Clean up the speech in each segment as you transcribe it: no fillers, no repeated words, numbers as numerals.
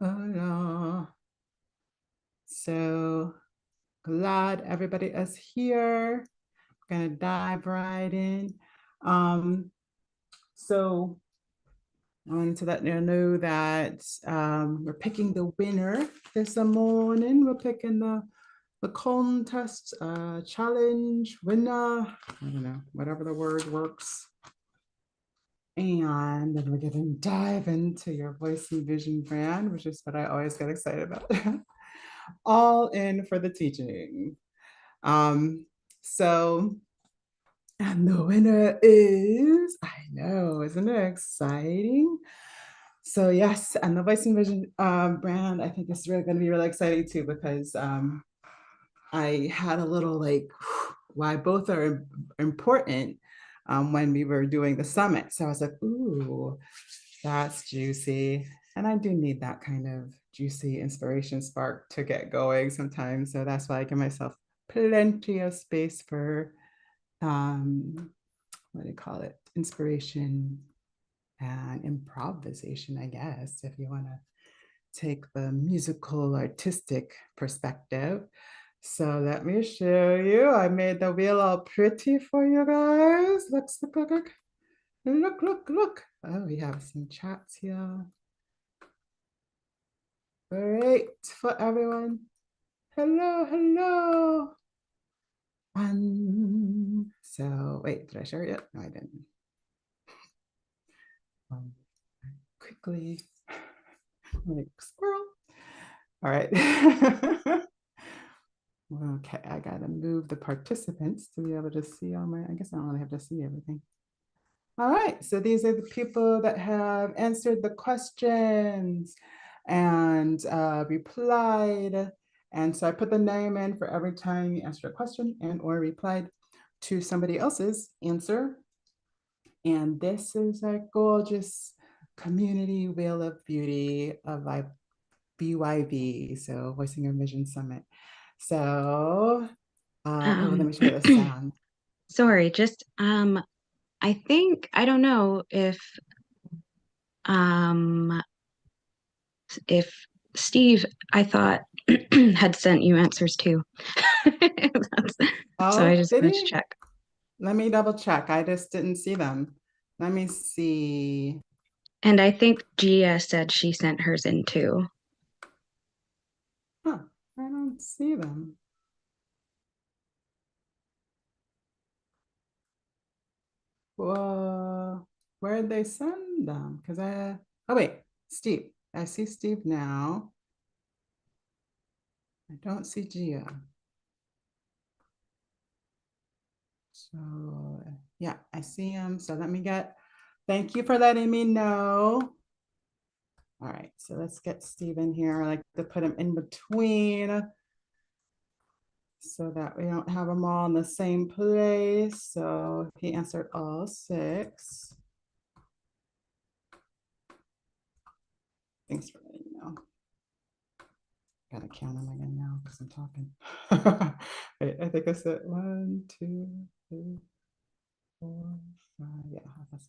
Oh no. So glad everybody is here. We're gonna dive right in. Um, so I wanted to let you know that we're picking the winner this morning. We're picking the contest challenge winner. I don't know, whatever the word works. And then we're going to dive into your voice and vision brand, which is what I always get excited about. All in for the teaching. Um, so, and the winner is, I know, isn't it exciting? So yes, and the voice and vision brand, I think is really going to be really exciting too, because I had a little like why both are important when we were doing the summit. So I was like, ooh, that's juicy. And I do need that kind of juicy inspiration spark to get going sometimes. So that's why I give myself plenty of space for what do you call it? Inspiration and improvisation, I guess, if you want to take the musical artistic perspective. So let me show you. I made the wheel all pretty for you guys. Look. Oh, we have some chats here. Great for everyone. Hello. So wait, did I share it yet? No, I didn't. Quickly, like squirrel. All right. Okay, I gotta move the participants to be able to see all my, I guess I don't really have to see everything. All right, so these are the people that have answered the questions and replied. And so I put the name in for every time you answered a question and or replied to somebody else's answer. And this is a gorgeous community wheel of beauty of BYV, so Voicing Your Vision Summit. So, oh, let me show you the sound. Sorry, just I think I don't know um if Steve, I thought had sent you answers too. So I Oh, just did wanted to he? check. Let me double check. I just didn't see them. Let me see. And I think Gia said she sent hers in too. Huh, I don't see them. Well, where'd they send them? Because oh wait, Steve. I see Steve now. I don't see Gia. So yeah, I see him. So thank you for letting me know. All right, so let's get Steve in here. I like to put him in between so that we don't have them all in the same place. So he answered all six. Thanks for letting me know. Gotta count them again now because I'm talking. Wait, I think I said 1, 2, 3, 4, 5. Yeah, that's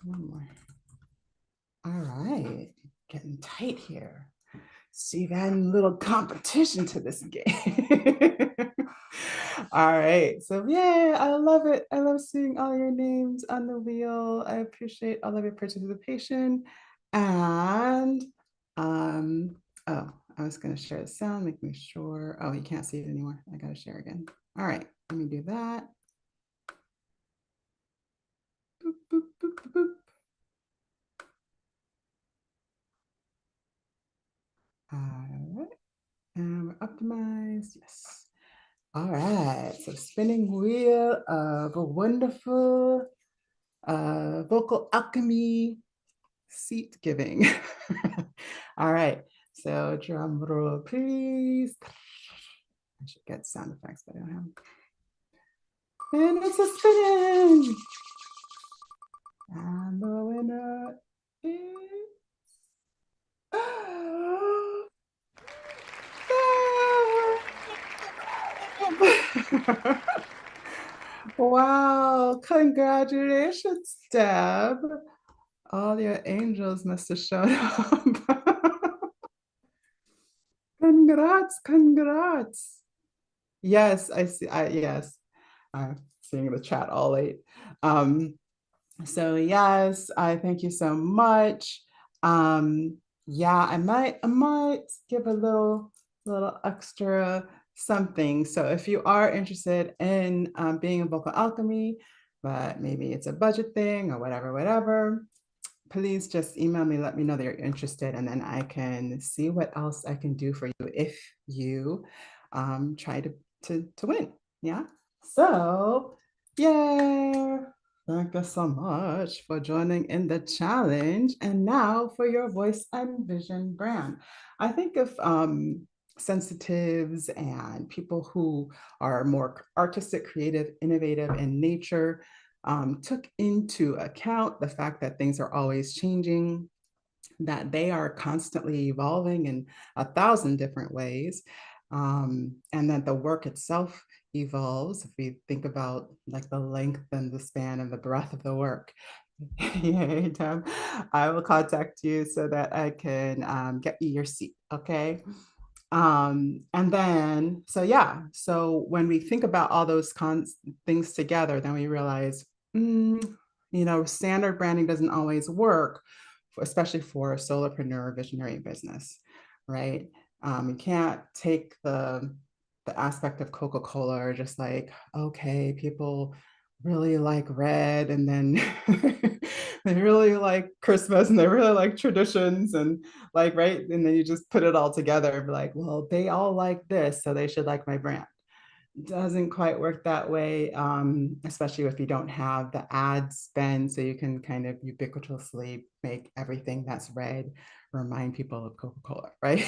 one more. All right, getting tight here. See, adding a little competition to this game. All right, so yeah, I love it. I love seeing all your names on the wheel. I appreciate all of your participation. And oh, I was gonna share the sound, making sure. Oh, you can't see it anymore. I gotta share again. All right, let me do that. Boop, boop, boop, boop. All right, and we're optimized. Yes. All right, so spinning wheel of a wonderful vocal alchemy seat giving. All right, so drum roll, please. I should get sound effects, but I don't have them. And it's a spinning. And the winner is. Wow, congratulations, Deb. all your angels must have shown up. Congrats, congrats. Yes, I see. Yes, I'm seeing the chat all late. Um, so yes, I thank you so much. Yeah, I might give a little extra something. So if you are interested in being in vocal alchemy, but maybe it's a budget thing or whatever, please just email me, let me know that you're interested, and then I can see what else I can do for you if you try to win. Yeah. So, yay. Thank you so much for joining in the challenge. And now for your voice and vision brand. I think if sensitives and people who are more artistic, creative, innovative in nature took into account the fact that things are always changing, that they are constantly evolving in 1,000 different ways, and that the work itself evolves. If we think about like the length and the span and the breadth of the work, yay, Tim, I will contact you so that I can get you your seat, okay? And then, so yeah, so when we think about all those things together, then we realize, standard branding doesn't always work, especially for a solopreneur visionary business, right? You can't take the aspect of Coca-Cola or just like, okay, people really like red and then they really like Christmas and they really like traditions and like, right? And then you just put it all together and be like, well, they all like this, so they should like my brand. Doesn't quite work that way, especially if you don't have the ad spend, so you can kind of ubiquitously make everything that's red remind people of Coca-Cola, right?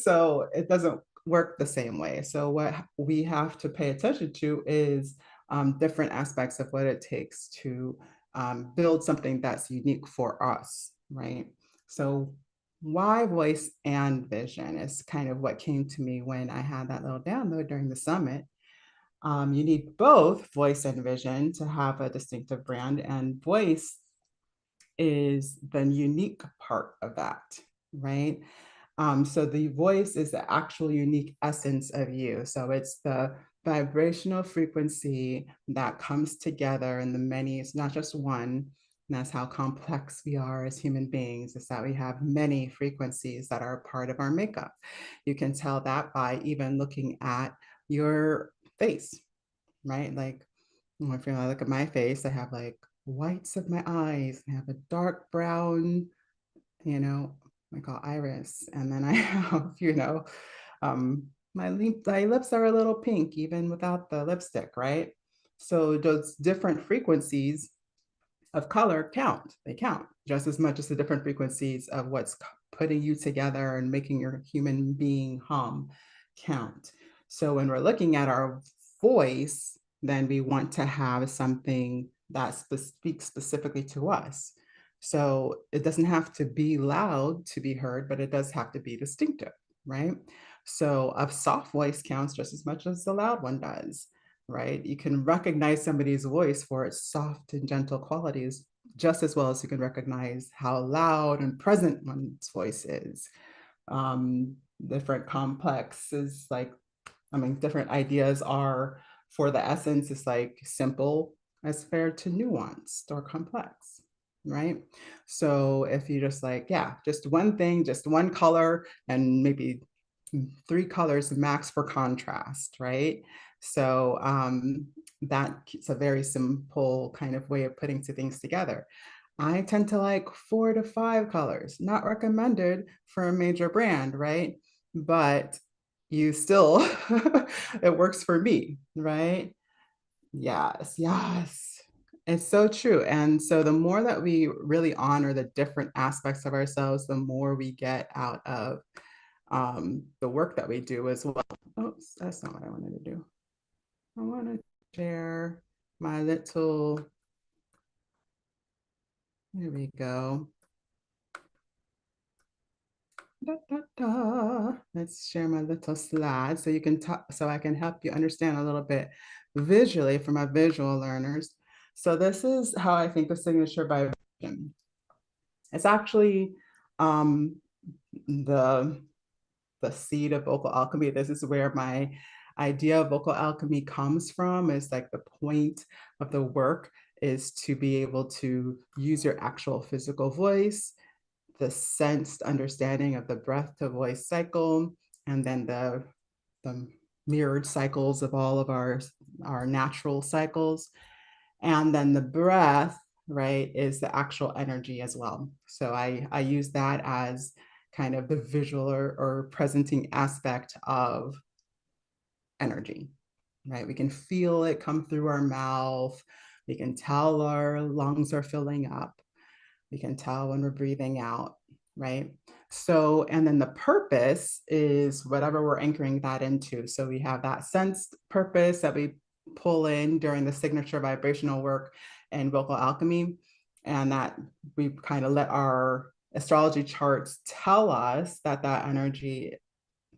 So it doesn't work the same way. So what we have to pay attention to is different aspects of what it takes to build something that's unique for us, right? So why voice and vision is kind of what came to me when I had that little download during the summit. You need both voice and vision to have a distinctive brand, and voice is the unique part of that, right? So the voice is the actual unique essence of you. So it's the vibrational frequency that comes together in the many, it's not just one. And that's how complex we are as human beings, is that we have many frequencies that are part of our makeup. You can tell that by even looking at your face, right? Like, if you look at my face, I have like whites of my eyes, I have a dark brown, you know, I call iris. And then I have, my lips are a little pink, even without the lipstick, right? So those different frequencies of color count. They count just as much as the different frequencies of what's putting you together and making your human being hum count. So when we're looking at our voice, then we want to have something that speaks specifically to us. So it doesn't have to be loud to be heard, but it does have to be distinctive, right? So a soft voice counts just as much as the loud one does, right? You can recognize somebody's voice for its soft and gentle qualities just as well as you can recognize how loud and present one's voice is. Different complexes, like, different ideas are for the essence, it's like simple as fair to nuanced or complex, right? So if you just like, yeah, just one thing, just one color, and maybe 3 colors max for contrast, right? So that's a very simple kind of way of putting two things together. I tend to like 4 to 5 colors, not recommended for a major brand, right? But you still, it works for me, right? Yes, yes. It's so true. And so the more that we really honor the different aspects of ourselves, the more we get out of the work that we do as well. Oops, that's not what I wanted to do. I want to share my little, here we go. Da, da, da. Let's share my little slide so you can talk, so I can help you understand a little bit visually for my visual learners. So this is how I think of signature by It's actually the seed of vocal alchemy. This is where my idea of vocal alchemy comes from. Is like the point of the work is to be able to use your actual physical voice, the sensed understanding of the breath to voice cycle, and then the mirrored cycles of all of our natural cycles. And then the breath, right, is the actual energy as well. So I use that as kind of the visual or presenting aspect of energy, right? We can feel it come through our mouth. We can tell our lungs are filling up. We can tell when we're breathing out, right? So, and then the purpose is whatever we're anchoring that into. So we have that sensed purpose that we pull in during the signature vibrational work and vocal alchemy, and that we kind of let our astrology charts tell us that that energy,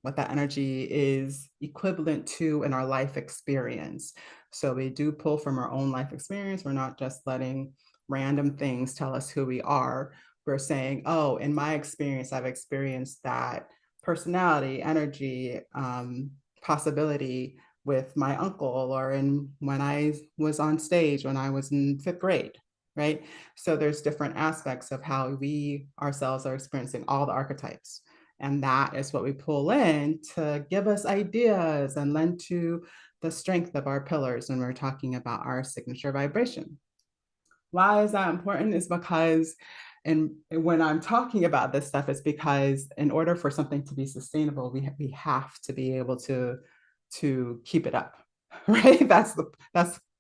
what that energy is equivalent to in our life experience. So we do pull from our own life experience. We're not just letting random things tell us who we are. We're saying, oh, in my experience, I've experienced that personality, energy, possibility with my uncle, or in when I was on stage when I was in 5th grade, right? So there's different aspects of how we ourselves are experiencing all the archetypes. And that is what we pull in to give us ideas and lend to the strength of our pillars when we're talking about our signature vibration. Why is that important? Is because, and when I'm talking about this stuff, it's because in order for something to be sustainable, we have to be able to keep it up, right? That's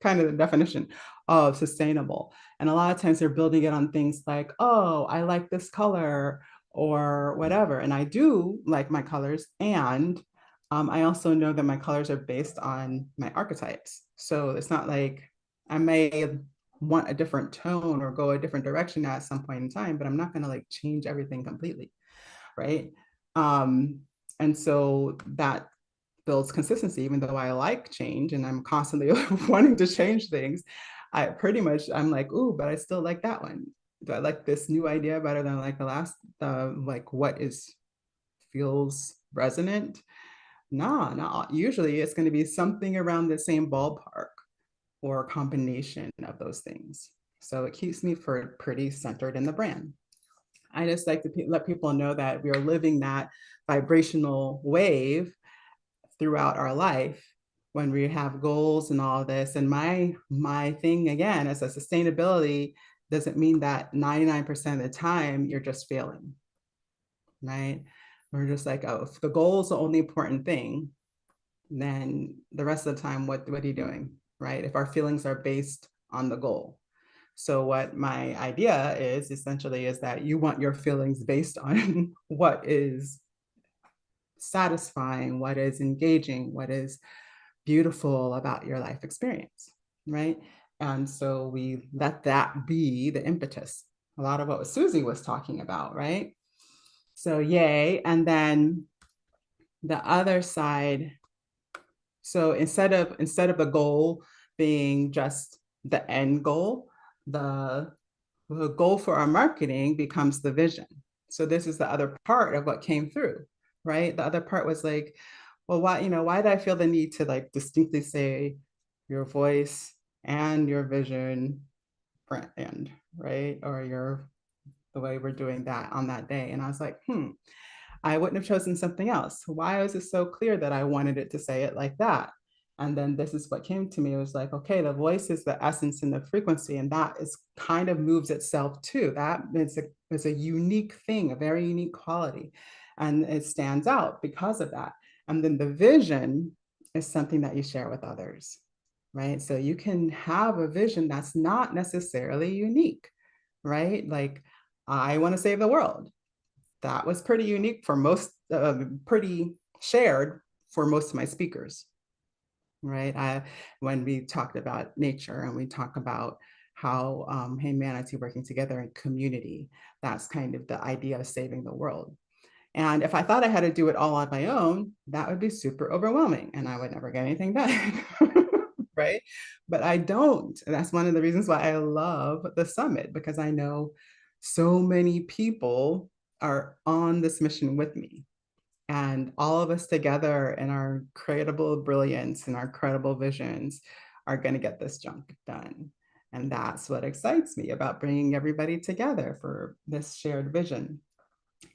kind of the definition of sustainable. And a lot of times they're building it on things like, oh, I like this color or whatever. And I do like my colors. And I also know that my colors are based on my archetypes. So it's not like I may want a different tone or go a different direction at some point in time, but I'm not going to like change everything completely, right? Um, and so that builds consistency, even though I like change and I'm constantly wanting to change things. I'm like, ooh, but I still like that one. Do I like this new idea better than like the last? Like what is feels resonant? Nah, not usually it's going to be something around the same ballpark or a combination of those things. So it keeps me for pretty centered in the brand. I just like to let people know that we are living that vibrational wave throughout our life when we have goals and all of this. And my thing again is that sustainability doesn't mean that 99% of the time you're just failing, right? We're just like, oh, if the goal is the only important thing, then the rest of the time, what are you doing, right? If our feelings are based on the goal. So what my idea is essentially is that you want your feelings based on what is satisfying, what is engaging, what is beautiful about your life experience, right? And so we let that be the impetus. A lot of what Susie was talking about, right? So yay. And then the other side, so instead of the goal being just the end goal, the goal for our marketing becomes the vision. So this is the other part of what came through, right? The other part was like, well, why did I feel the need to like distinctly say your voice and your vision brand, right? Or the way we're doing that on that day. And I was like, I wouldn't have chosen something else. Why was it so clear that I wanted it to say it like that? And then this is what came to me. It was like, okay, the voice is the essence and the frequency, and that is kind of moves itself too. That is a unique thing, a very unique quality. And it stands out because of that. And then the vision is something that you share with others, right? So you can have a vision that's not necessarily unique, right? Like, I want to save the world. That was pretty unique for most, pretty shared for most of my speakers, right? When we talked about nature and we talk about how humanity working together in community, that's kind of the idea of saving the world. And if I thought I had to do it all on my own, that would be super overwhelming and I would never get anything done. right? But I don't. And that's one of the reasons why I love the summit, because I know so many people are on this mission with me. And all of us together in our creatable brilliance and our credible visions are going to get this junk done. And that's what excites me about bringing everybody together for this shared vision.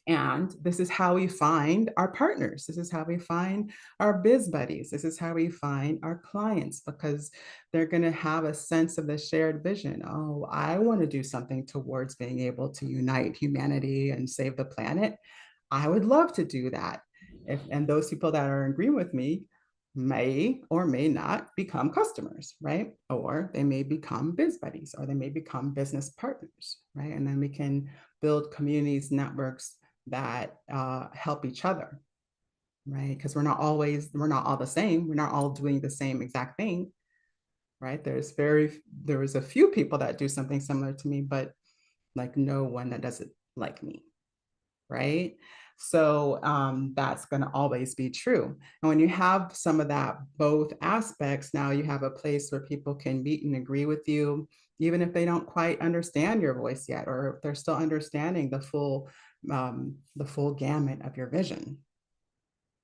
And this is how we find our partners. This is how we find our biz buddies. This is how we find our clients, because they're going to have a sense of the shared vision. Oh, I want to do something towards being able to unite humanity and save the planet. I would love to do that. And those people that are in agreement with me may or may not become customers, right? Or they may become biz buddies, or they may become business partners, right? And then we can build communities, networks that help each other, right? Because we're not all the same. We're not all doing the same exact thing, right? There was a few people that do something similar to me, but like no one that does it like me, right? So that's going to always be true. And when you have some of that, both aspects, now you have a place where people can meet and agree with you, even if they don't quite understand your voice yet, or if they're still understanding the full gamut of your vision,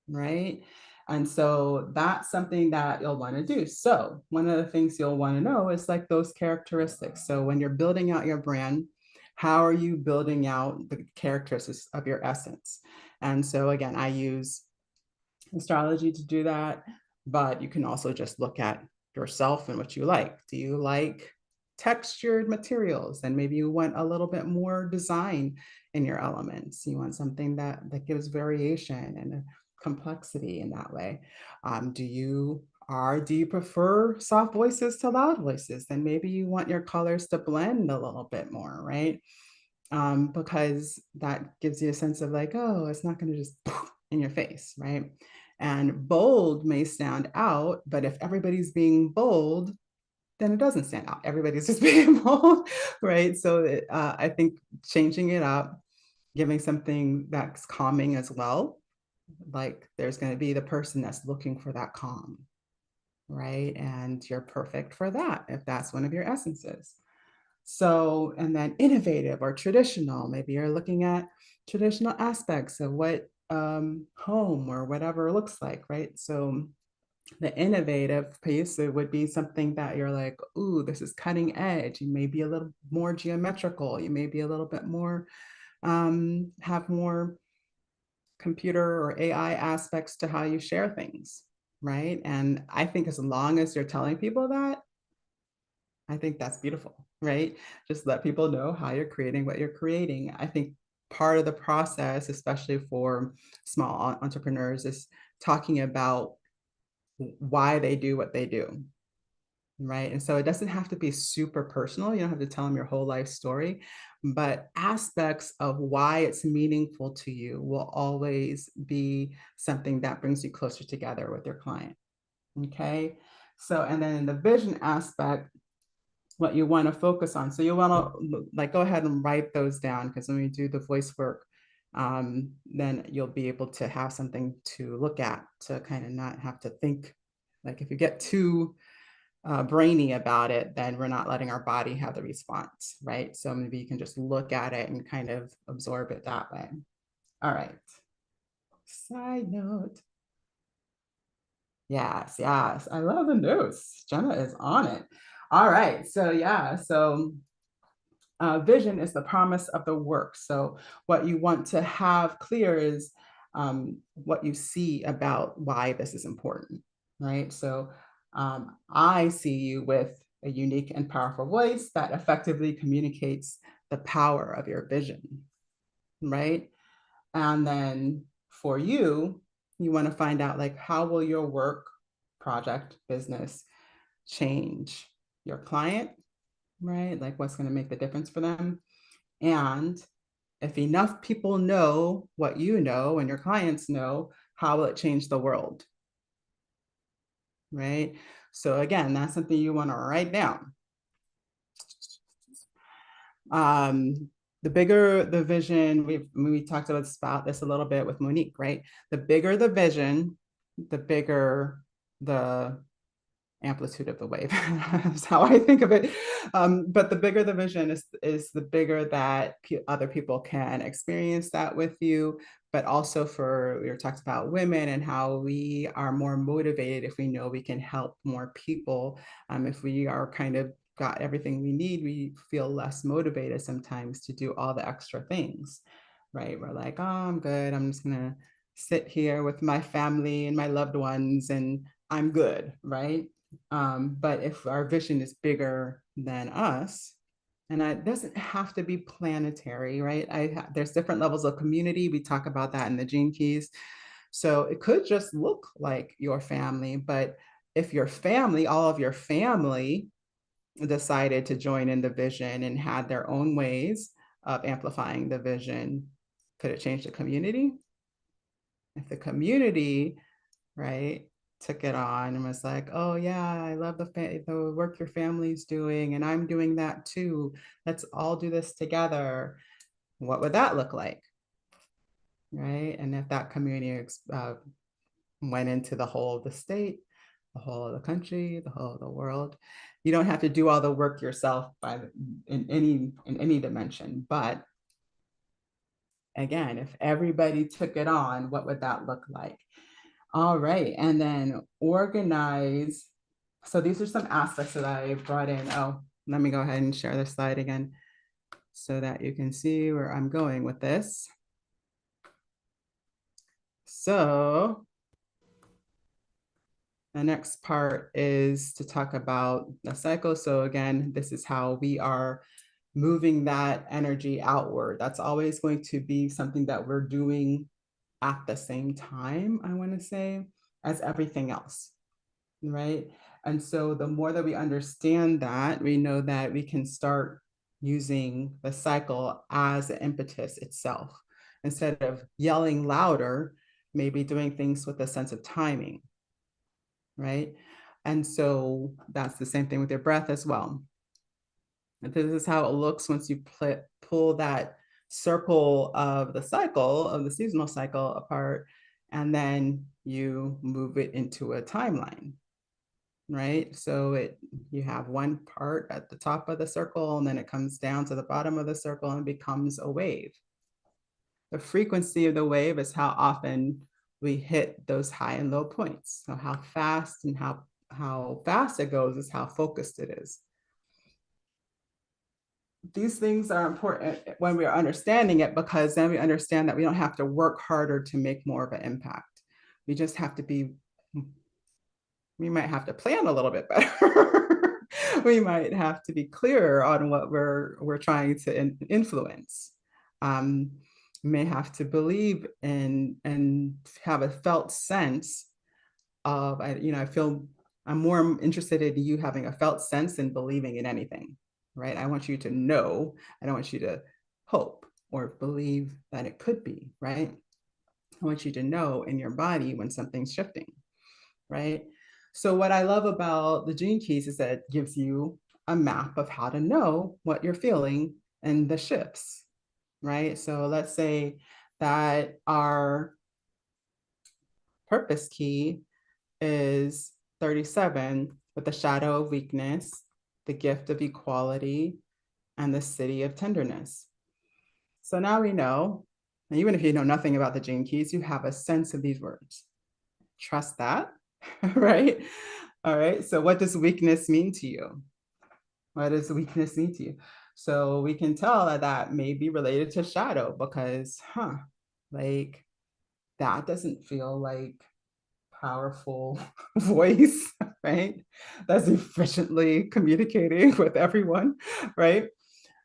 right? And so that's something that you'll want to do. So one of the things you'll want to know is like those characteristics. So when you're building out your brand, how are you building out the characteristics of your essence? And so again, I use astrology to do that, but you can also just look at yourself and what you like. Do you like textured materials? And maybe you want a little bit more design in your elements. You want something that gives variation and complexity in that way. Do you prefer soft voices to loud voices? Then maybe you want your colors to blend a little bit more, right? Because that gives you a sense of like, oh, it's not going to just in your face, right? And bold may stand out, but if everybody's being bold, then it doesn't stand out. Everybody's just being bold, right? So I think changing it up, giving something that's calming as well. Like there's going to be the person that's looking for that calm, right? And you're perfect for that if that's one of your essences. So, and then innovative or traditional, maybe you're looking at traditional aspects of what home or whatever looks like, right? So the innovative piece, it would be something that you're like, ooh, this is cutting edge. You may be a little more geometrical. You may be a little bit more, have more computer or AI aspects to how you share things, right? And I think as long as you're telling people that, I think that's beautiful, right? Just let people know how you're creating what you're creating. I think part of the process, especially for small entrepreneurs, is talking about why they do what they do, right? And so it doesn't have to be super personal. You don't have to tell them your whole life story, but aspects of why it's meaningful to you will always be something that brings you closer together with your client. Okay. So, and then in the vision aspect, what you want to focus on. So you want to like go ahead and write those down, because when we do the voice work, then you'll be able to have something to look at, to kind of not have to think. Like if you get too brainy about it, then we're not letting our body have the response, right? So maybe you can just look at it and kind of absorb it that way. All right. Side note. Yes, yes. I love the notes. Jenna is on it. All right. So yeah. So vision is the promise of the work. So what you want to have clear is what you see about why this is important, right? So I see you with a unique and powerful voice that effectively communicates the power of your vision, right? And then for you, you want to find out like, how will your work, project, business change your client, right? Like what's going to make the difference for them. And if enough people know what you know and your clients know, how will it change the world? Right? So again, that's something you want to write down. The bigger the vision, we talked about this a little bit with Monique, right? The bigger the vision, the bigger the amplitude of the wave. That's how I think of it. But the bigger the vision is the bigger that other people can experience that with you. But also we were talking about women and how we are more motivated if we know we can help more people. If we are kind of got everything we need, we feel less motivated sometimes to do all the extra things, right? We're like, oh, I'm good. I'm just gonna sit here with my family and my loved ones and I'm good, right? But if our vision is bigger than us, and it doesn't have to be planetary, right? There's different levels of community. We talk about that in the Gene Keys. So it could just look like your family, but if your family, all of your family decided to join in the vision and had their own ways of amplifying the vision, could it change the community? If the community, right, took it on and was like, oh yeah, I love the work your family's doing and I'm doing that too. Let's all do this together. What would that look like? Right? And if that community went into the whole of the state, the whole of the country, the whole of the world, you don't have to do all the work yourself in any dimension. But again, if everybody took it on, what would that look like? All right, and then organize. So these are some aspects that I brought in. Oh, let me go ahead and share this slide again so that you can see where I'm going with this. So the next part is to talk about the cycle. So again, this is how we are moving that energy outward. That's always going to be something that we're doing at the same time, I want to say, as everything else, right? And so the more that we understand that, we know that we can start using the cycle as an impetus itself. Instead of yelling louder, maybe doing things with a sense of timing, right? And so that's the same thing with your breath as well. And this is how it looks once you pull that circle of the cycle, of the seasonal cycle apart, and then you move it into a timeline, right? So you have one part at the top of the circle, and then it comes down to the bottom of the circle and becomes a wave. The frequency of the wave is how often we hit those high and low points. So how fast and how fast it goes is how focused it is. These things are important when we're understanding it, because then we understand that we don't have to work harder to make more of an impact. We just have to be, we might have to plan a little bit better. We might have to be clearer on what we're trying to influence. We may have to believe in and have a felt sense of, I feel I'm more interested in you having a felt sense than believing in anything, right? I want you to know. I don't want you to hope or believe that it could be, right? I want you to know in your body when something's shifting, right? So what I love about the Gene Keys is that it gives you a map of how to know what you're feeling and the shifts, right? So let's say that our purpose key is 37 with the shadow of weakness, the gift of equality, and the city of tenderness. So now we know, and even if you know nothing about the Gene Keys, you have a sense of these words. Trust that, right? All right, so what does weakness mean to you? What does weakness mean to you? So we can tell that that may be related to shadow because, like that doesn't feel like powerful voice, right? That's efficiently communicating with everyone, right?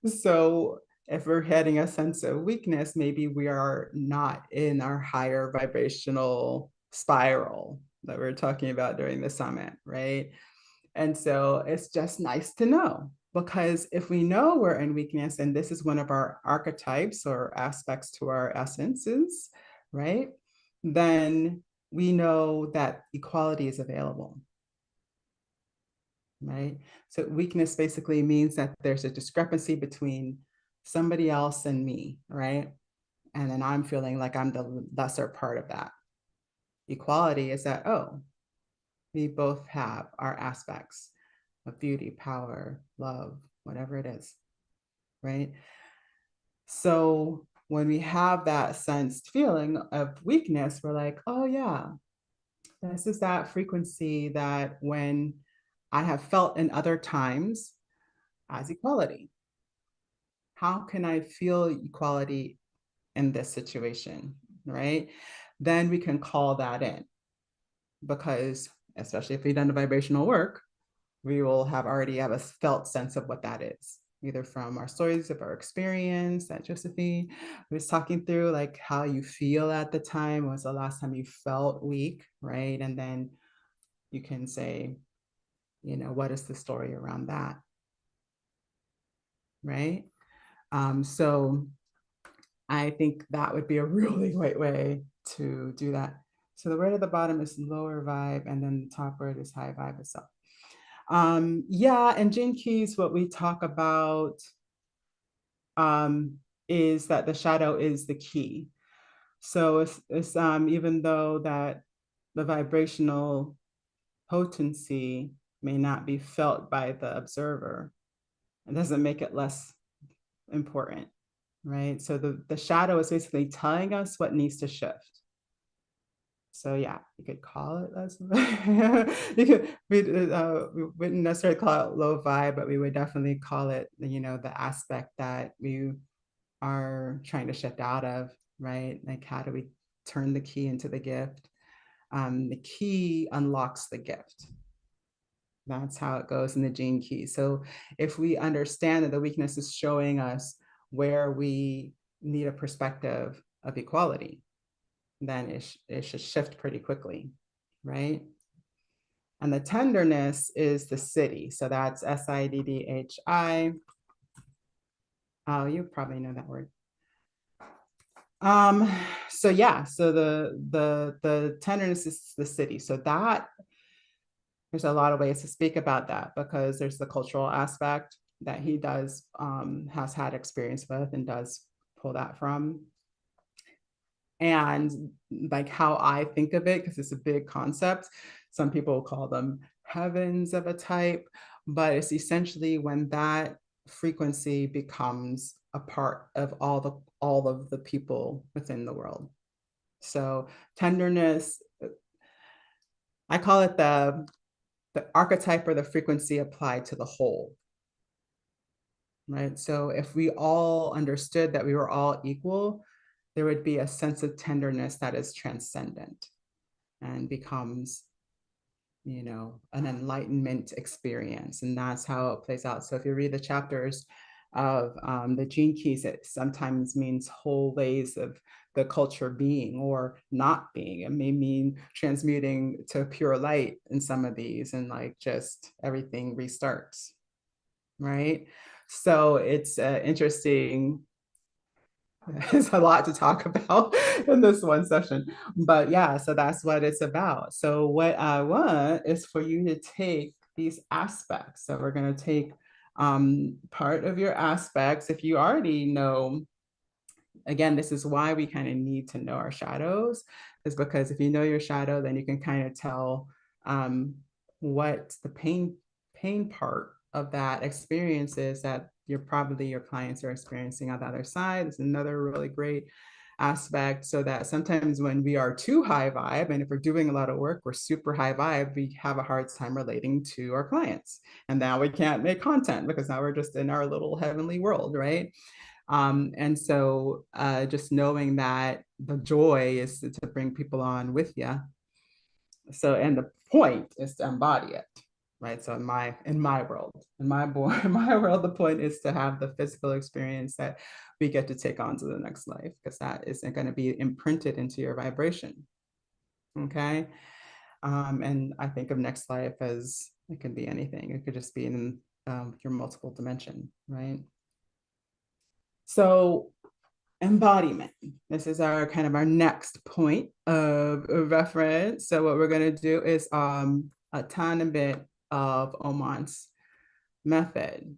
So if we're having a sense of weakness, maybe we are not in our higher vibrational spiral that we are talking about during the summit, right? And so it's just nice to know, because if we know we're in weakness and this is one of our archetypes or aspects to our essences, right? Then we know that equality is available, right? So weakness basically means that there's a discrepancy between somebody else and me, right? And then I'm feeling like I'm the lesser part of that. Equality is that, oh, We both have our aspects of beauty, power, love, whatever it is, right? So when we have that sensed feeling of weakness, we're like, oh yeah, this is that frequency that when I have felt in other times as equality. How can I feel equality in this situation, right? Then we can call that in, because especially if we've done the vibrational work, we will have already have a felt sense of what that is, either from our stories of our experience that Josephine was talking through, like how you feel at the time. When was the last time you felt weak, right? And then you can say, what is the story around that, right? So I think that would be a really great way to do that. So the word at the bottom is lower vibe, and then the top word is high vibe itself. Yeah, and Gene Keys, what we talk about is that the shadow is the key. So it's even though that the vibrational potency may not be felt by the observer, it doesn't make it less important, right? So the shadow is basically telling us what needs to shift. So yeah, you could call it as we wouldn't necessarily call it low vibe, but we would definitely call it, the aspect that we are trying to shift out of, right? Like how do we turn the key into the gift? The key unlocks the gift. That's how it goes in the gene key. So if we understand that the weakness is showing us where we need a perspective of equality, then it should shift pretty quickly, right? And the tenderness is the Siddhi. So that's Siddhi. Oh, you probably know that word. So yeah, so the tenderness is the Siddhi. So that there's a lot of ways to speak about that, because there's the cultural aspect that he does has had experience with and does pull that from. And like how I think of it, because it's a big concept, some people call them heavens of a type, but it's essentially when that frequency becomes a part of all of the people within the world. So tenderness, I call it the archetype or the frequency applied to the whole, right? So if we all understood that we were all equal, there would be a sense of tenderness that is transcendent and becomes, an enlightenment experience. And that's how it plays out. So if you read the chapters of the gene keys, it sometimes means whole ways of the culture being or not being. It may mean transmuting to pure light in some of these, and like just everything restarts, right? So it's interesting. There's a lot to talk about in this one session, but yeah, so that's what it's about. So what I want is for you to take these aspects. So we're going to take part of your aspects. If you already know, again, this is why we kind of need to know our shadows, is because if you know your shadow, then you can kind of tell what the pain part of that experience is that your clients are experiencing on the other side. It's another really great aspect, so that sometimes when we are too high vibe, and if we're doing a lot of work, we're super high vibe, we have a hard time relating to our clients. And now we can't make content because now we're just in our little heavenly world, right? And so just knowing that the joy is to bring people on with you. So, and the point is to embody it, right? So in my world, in my world, the point is to have the physical experience that we get to take on to the next life, because that isn't going to be imprinted into your vibration. Okay. And I think of next life as it can be anything. It could just be in your multiple dimension, right? So embodiment. This is our kind of our next point of reference. So what we're going to do is a tiny bit of Oman's method.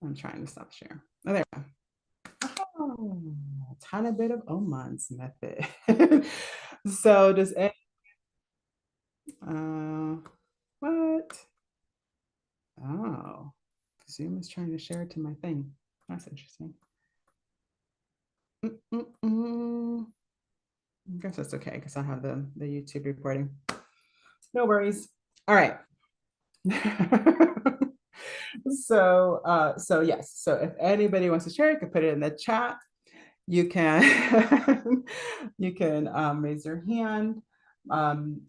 I'm trying to stop sharing. Oh, there we go. Oh, a tiny bit of Oman's method. So does What? Oh, Zoom is trying to share it to my thing. That's interesting. I guess that's okay because I have the YouTube recording. No worries. All right. So yes. So if anybody wants to share, you can put it in the chat. You can you can raise your hand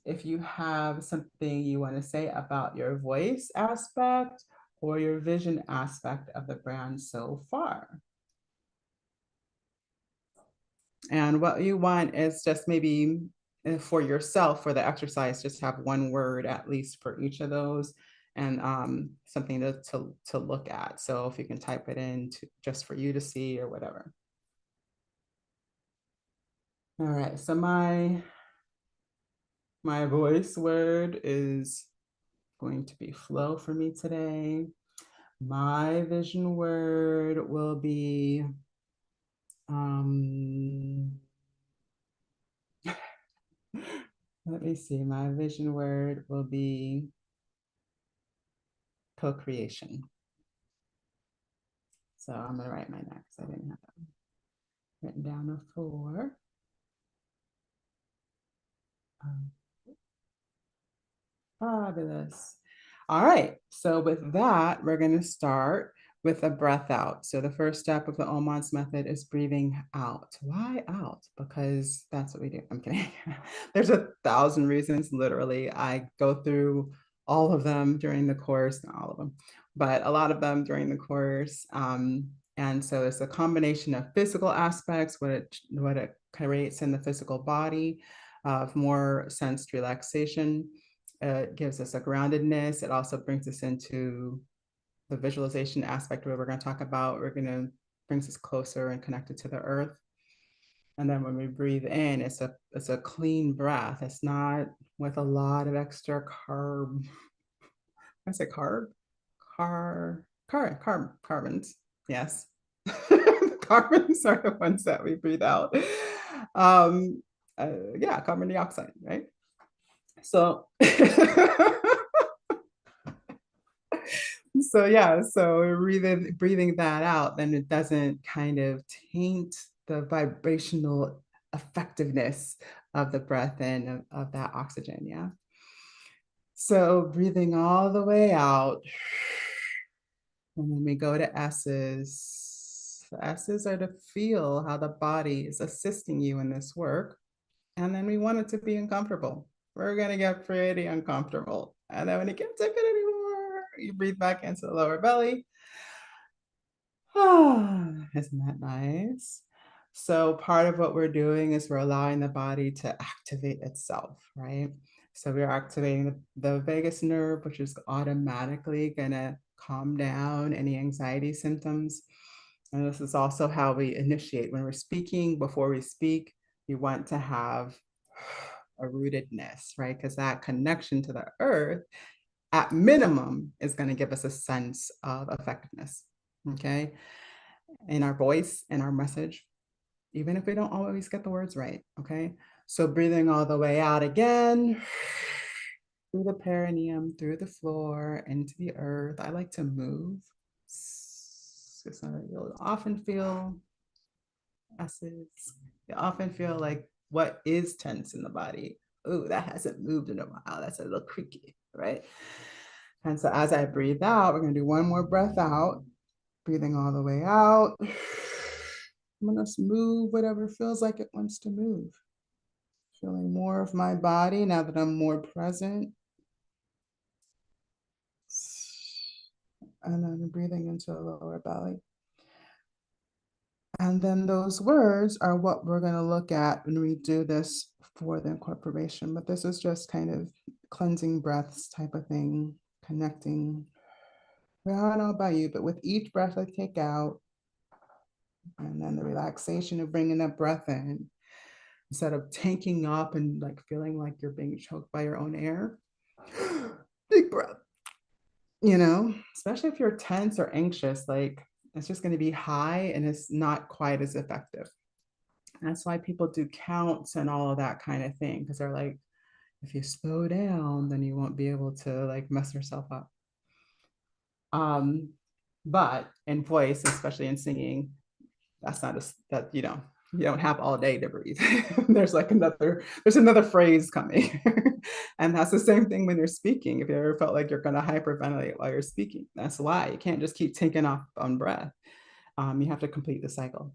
if you have something you want to say about your voice aspect or your vision aspect of the brand so far. And what you want is just maybe for yourself, for the exercise, just have one word at least for each of those and something to look at. So if you can type it in just for you to see or whatever. All right, so my voice word is going to be flow for me today. My vision word will be let me see, my vision word will be co-creation. So I'm gonna write my next. I didn't have that written down before. Fabulous. All right, so with that, we're gonna start with a breath out. So the first step of the Oman's method is breathing out. Why out? Because that's what we do. I'm kidding. There's 1,000 reasons, literally. I go through all of them during the course, not all of them, but a lot of them during the course. And so it's a combination of physical aspects, what it creates in the physical body, of more sensed relaxation. It gives us a groundedness. It also brings us into the visualization aspect where we're going to talk about. We're going to brings us closer and connected to the earth. And then when we breathe in, it's a clean breath. It's not with a lot of extra carb. I say carb, carbons. Yes, carbons are the ones that we breathe out. Yeah, carbon dioxide, right? So so yeah, so breathing that out, then it doesn't kind of taint the vibrational effectiveness of the breath in of that oxygen. Yeah. So breathing all the way out. And then we go to S's. The S's are to feel how the body is assisting you in this work. And then we want it to be uncomfortable. We're going to get pretty uncomfortable. And then when it can't take it anymore, you breathe back into the lower belly. Isn't that nice? So part of what we're doing is we're allowing the body to activate itself, right? So we're activating the vagus nerve, which is automatically going to calm down any anxiety symptoms. And this is also how we initiate when we're speaking. Before we speak, you want to have a rootedness, right? Because that connection to the earth, at minimum, is going to give us a sense of effectiveness, okay? In our voice and our message, even if we don't always get the words right, okay? So breathing all the way out again, through the perineum, through the floor, into the earth. I like to move. You'll often feel S's. You often feel like what is tense in the body. Oh, that hasn't moved in a while. That's a little creaky, right? And so as I breathe out, we're gonna do one more breath out, breathing all the way out. I'm gonna move whatever feels like it wants to move. Feeling more of my body now that I'm more present. And then breathing into the lower belly. And then those words are what we're going to look at when we do this for the incorporation. But this is just kind of cleansing breaths type of thing, connecting. Well, I don't know about you, but with each breath I take out, and then the relaxation of bringing that breath in, instead of tanking up and like feeling like you're being choked by your own air, big breath, especially if you're tense or anxious, like it's just going to be high and it's not quite as effective. That's why people do counts and all of that kind of thing, because they're like, If you slow down, then you won't be able to like mess yourself up. Um, but in voice, especially in singing, that's not that you don't have all day to breathe. There's another phrase coming. And that's the same thing when you're speaking. If you ever felt like you're going to hyperventilate while you're speaking, that's why you can't just keep taking off on breath. You have to complete the cycle.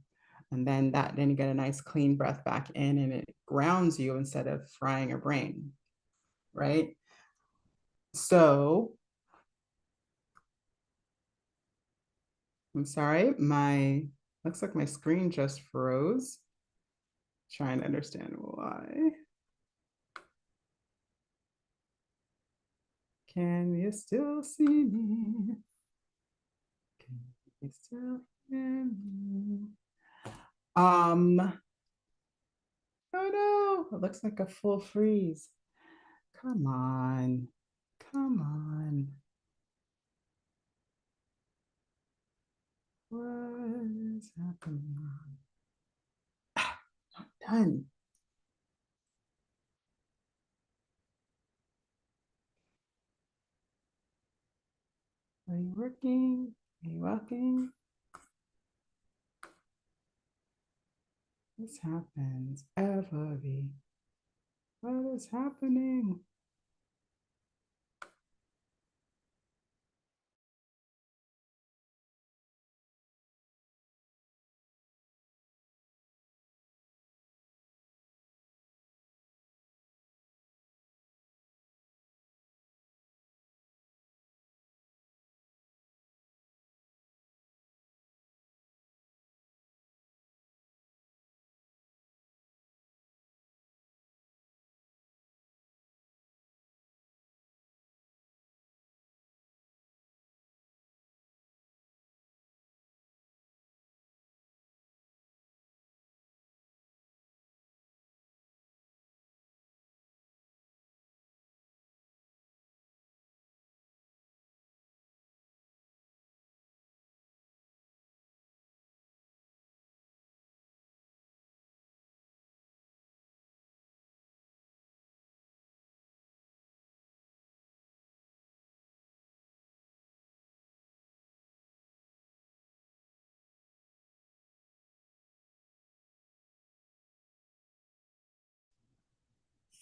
And then you get a nice clean breath back in, and it grounds you instead of frying your brain, right? So I'm sorry, looks like my screen just froze. Trying to understand why. Can you still see me? Can you still hear me? Oh no, it looks like a full freeze. Come on, come on. What is happening? Not done. Are you working? Are you walking? This happens every. What is happening?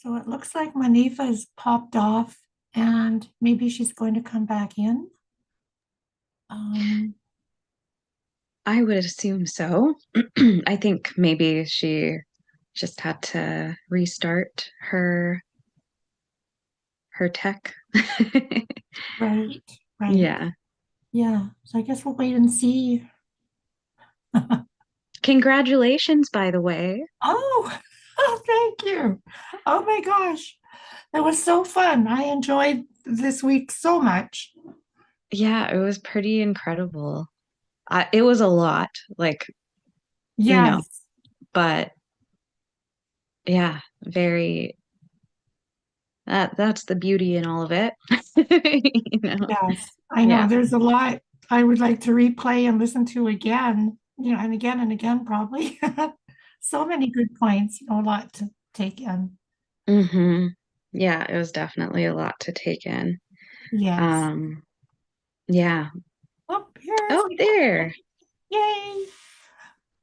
So it looks like Manifa has popped off and maybe she's going to come back in. I would assume so. I think maybe she just had to restart her tech. Right, right. Yeah. Yeah. So I guess we'll wait and see. Congratulations, by the way. Oh, oh, thank you. Oh my gosh. That was so fun. I enjoyed this week so much. Yeah, it was pretty incredible. It was a lot, like, you know, Yes, but yeah, very that's the beauty in all of it. You know. yes. I know Yeah. there's a lot I would like to replay and listen to again, and again, probably. So many good points, a lot to take in. hmm Yeah, it was definitely a lot to take in. Yes. Um, yeah. Oh, here's Oh, there. yay.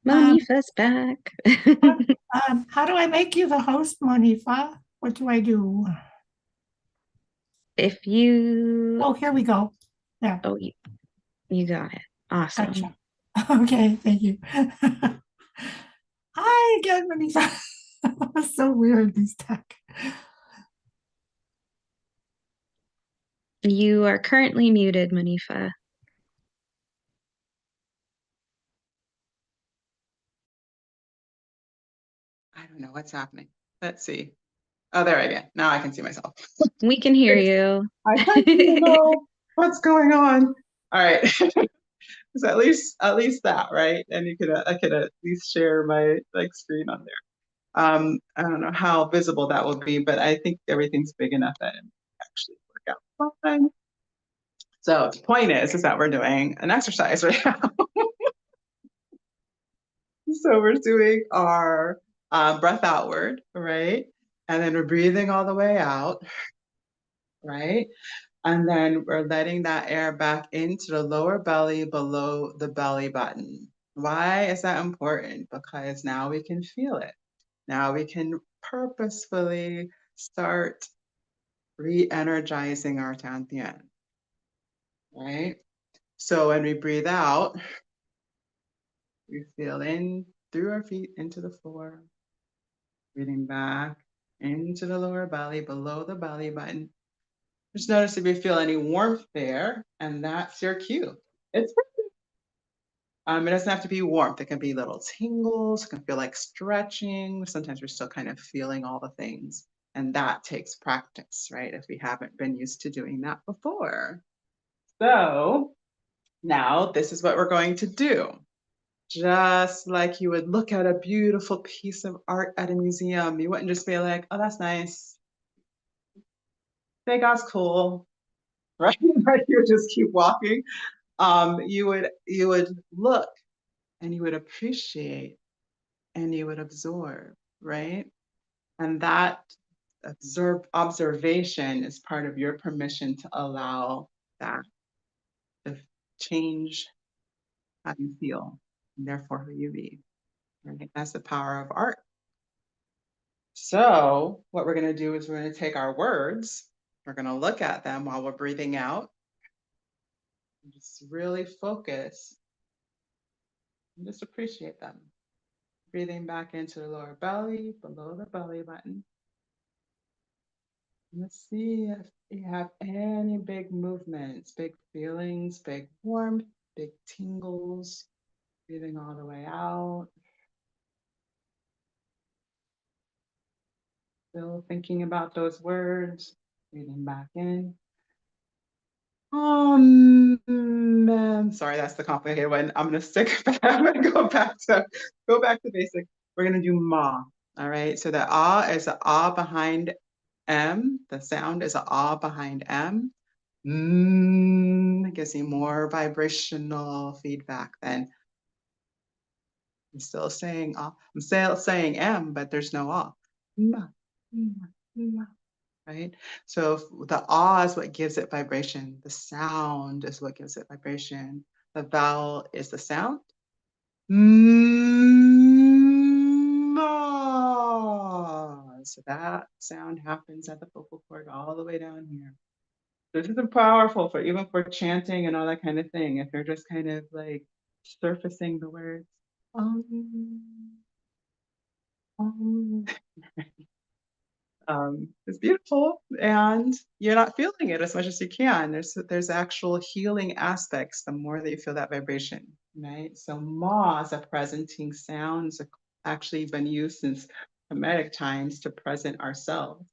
Um, Monifa's back. how do I make you the host, Monifa? What do I do? If you, Oh, here we go. There, oh, you got it. Awesome. gotcha. Okay, thank you. Hi again, Monifa. It's so weird, these tech. You are currently muted, Monifa. I don't know what's happening. Let's see. Oh, there I go. Now I can see myself. We can hear you. I kind of know what's going on. All right. So at least that, right? And I could at least share my like screen on there. I don't know how visible that will be, but I think everything's big enough that it actually work out fine. So the point is that we're doing an exercise right now. So we're doing our breath outward, right? And then we're breathing all the way out, right? And then we're letting that air back into the lower belly below the belly button. Why is that important? Because now we can feel it. Now we can purposefully start re-energizing our Tantien, right? So when we breathe out, we feel in through our feet into the floor, breathing back into the lower belly, below the belly button. Just notice if you feel any warmth there, and that's your cue. It's it doesn't have to be warmth. It can be little tingles. It can feel like stretching. Sometimes we're still kind of feeling all the things, and that takes practice, right? If we haven't been used to doing that before. So now this is what we're going to do. Just like you would look at a beautiful piece of art at a museum, you wouldn't just be like, "Oh, that's nice. That's cool," right? Like you would just keep walking. You would look and you would appreciate and you would absorb, right? And that observation is part of your permission to allow that to change how you feel, and therefore who you be. Right? That's the power of art. So what we're going to do is we're going to take our words, we're going to look at them while we're breathing out, and just really focus and just appreciate them. Breathing back into the lower belly, below the belly button. Let's see if you have any big movements, big feelings, big warmth, big tingles. Breathing all the way out. Still thinking about those words. Breathing back in. Sorry, that's the complicated one. I'm gonna stick, but I'm gonna go back to basic. We're gonna do ma. All right. So the ah is a ah behind M. The sound is a ah behind M. It gives you more vibrational feedback than I'm still saying ah. I'm still saying M, but there's no ah. Ma, ma, ma. Right? So the ah is what gives it vibration. The sound is what gives it vibration. The vowel is the sound. Ma. So that sound happens at the vocal cord all the way down here. This is powerful for even for chanting and all that kind of thing. If you're just kind of like surfacing the words. Um, um. It's beautiful, and you're not feeling it as much as you can. There's actual healing aspects the more that you feel that vibration, right? So ma is a presenting sound. It's actually been used since Hermetic times to present ourselves.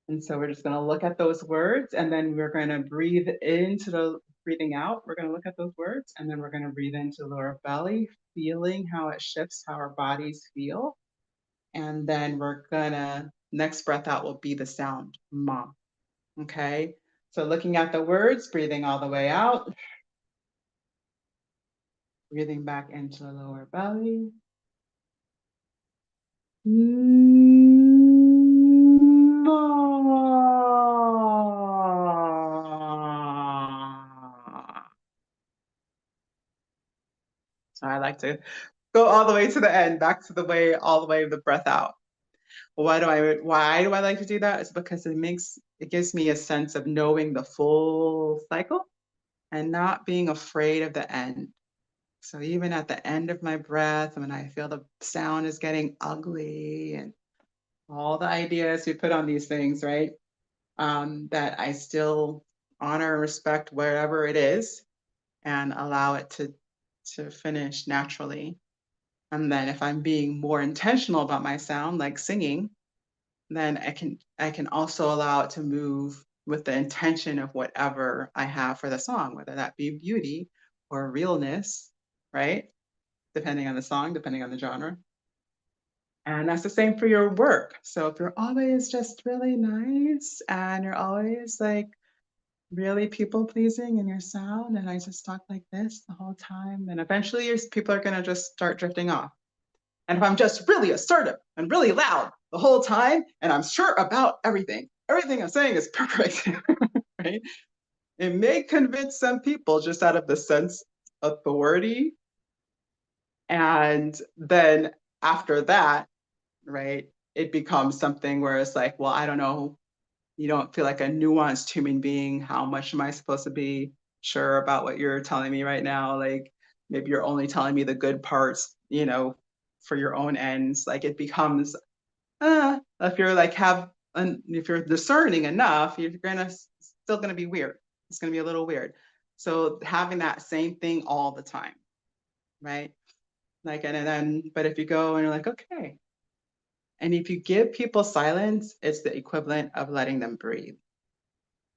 And so we're just going to look at those words, and then we're going to breathe into the breathing out. We're going to look at those words, and then we're going to breathe into the lower belly, feeling how it shifts, how our bodies feel. And then we're gonna, next breath out will be the sound, ma. Okay, so looking at the words, breathing all the way out, breathing back into the lower belly. Ma. So I like to go all the way to the end, back to the way, all the way of the breath out. Why do I like to do that? It's because it gives me a sense of knowing the full cycle and not being afraid of the end. So even at the end of my breath, when I feel the sound is getting ugly and all the ideas we put on these things, right? That I still honor and respect wherever it is and allow it to finish naturally. And then if I'm being more intentional about my sound, like singing, then I can also allow it to move with the intention of whatever I have for the song, whether that be beauty or realness, right? Depending on the song, depending on the genre. And that's the same for your work. So if you're always just really nice and you're always like really people pleasing in your sound, and I just talk like this the whole time, then eventually people are going to just start drifting off. And if I'm just really assertive and really loud the whole time, and I'm sure about everything I'm saying is perfect, right? It may convince some people just out of the sense authority. And then after that, right, it becomes something where it's like, well, I don't know, you don't feel like a nuanced human being. How much am I supposed to be sure about what you're telling me right now? Like, maybe you're only telling me the good parts, for your own ends. Like, it becomes, if you're like if you're discerning enough, you're still gonna be weird. It's gonna be a little weird. So having that same thing all the time, right? Like, and then, but if you go and you're like, okay, and if you give people silence, it's the equivalent of letting them breathe.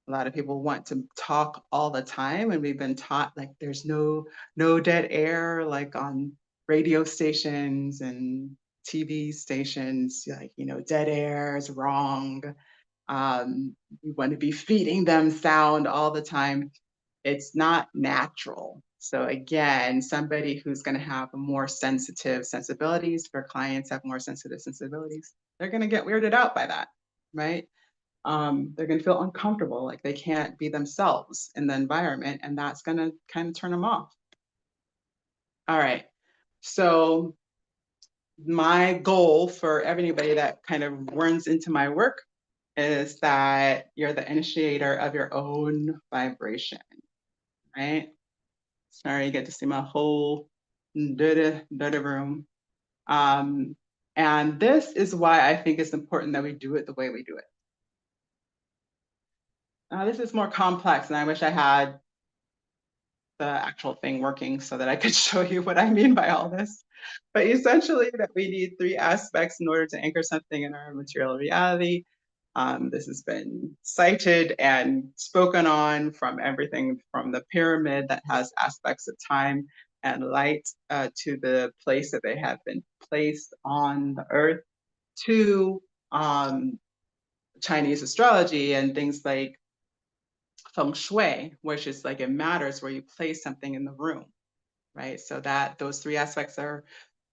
A lot of people want to talk all the time, and we've been taught like there's no dead air, like on radio stations and TV stations, like, dead air is wrong. We want to be feeding them sound all the time. It's not natural. So again, somebody who's going to have more sensitive sensibilities, for clients have more sensitive sensibilities, they're going to get weirded out by that, right? They're going to feel uncomfortable, like they can't be themselves in the environment, and that's going to kind of turn them off. All right. So my goal for everybody that kind of runs into my work is that you're the initiator of your own vibration, right? Sorry, you get to see my whole dirty room. And this is why I think it's important that we do it the way we do it. This is more complex, and I wish I had the actual thing working so that I could show you what I mean by all this. But essentially, that we need 3 aspects in order to anchor something in our material reality. This has been cited and spoken on from everything from the pyramid that has aspects of time and light to the place that they have been placed on the earth, to Chinese astrology and things like feng shui, which is like it matters where you place something in the room, right? So that those 3 aspects are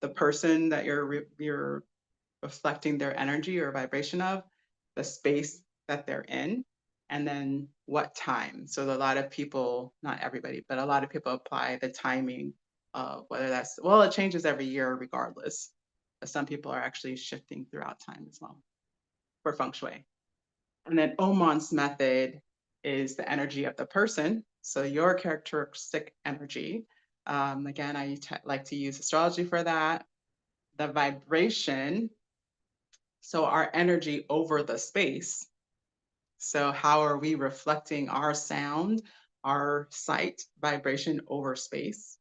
the person that you're reflecting their energy or vibration of, the space that they're in, and then what time. So a lot of people, not everybody, but a lot of people apply the timing of whether that's, well, it changes every year regardless. But some people are actually shifting throughout time as well for feng shui. And then Oman's method is the energy of the person. So your characteristic energy. Again, I like to use astrology for that. The vibration, so our energy over the space. So how are we reflecting our sound, our sight vibration over space,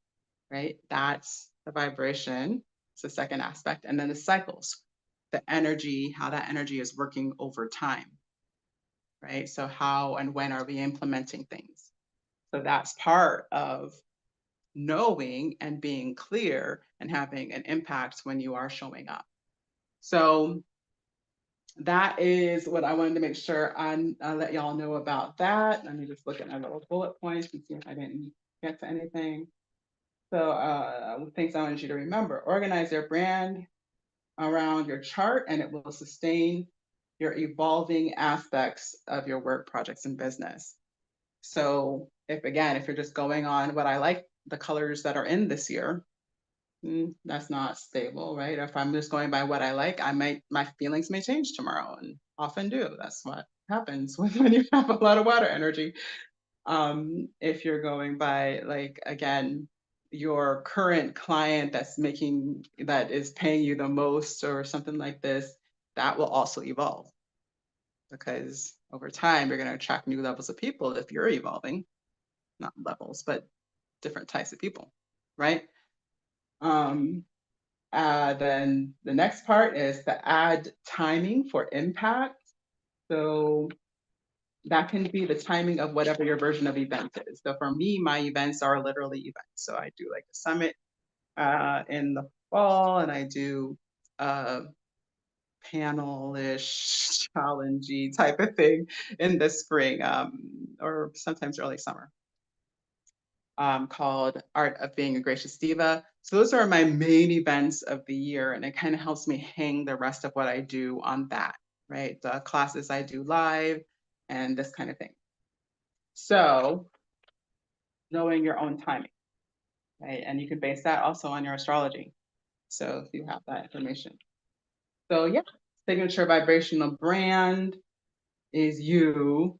right? That's the vibration. It's the second aspect. And then the cycles, the energy, how that energy is working over time, right? So how and when are we implementing things? So that's part of knowing and being clear and having an impact when you are showing up. So that is what I wanted to make sure I let y'all know about that. Let me just look at my little bullet points and see if I didn't get to anything. So things I wanted you to remember: organize your brand around your chart, and it will sustain your evolving aspects of your work, projects, and business. So if you're just going on what I like, the colors that are in this year, that's not stable, right? If I'm just going by what I like, my feelings may change tomorrow, and often do. That's what happens when you have a lot of water energy. If you're going by, like, again, your current client that is paying you the most or something like this, that will also evolve, because over time you're going to attract new levels of people if you're evolving, not levels, but different types of people, right? Then the next part is to add timing for impact. So that can be the timing of whatever your version of event is. So for me, my events are literally events. So I do like a summit in the fall, and I do a panel-ish, challenge-y type of thing in the spring, or sometimes early summer. called Art of Being a Gracious Diva. So those are my main events of the year, and it kind of helps me hang the rest of what I do on that, right? The classes I do live and this kind of thing. So knowing your own timing, right? And you can base that also on your astrology. So if you have that information. So yeah, signature vibrational brand is you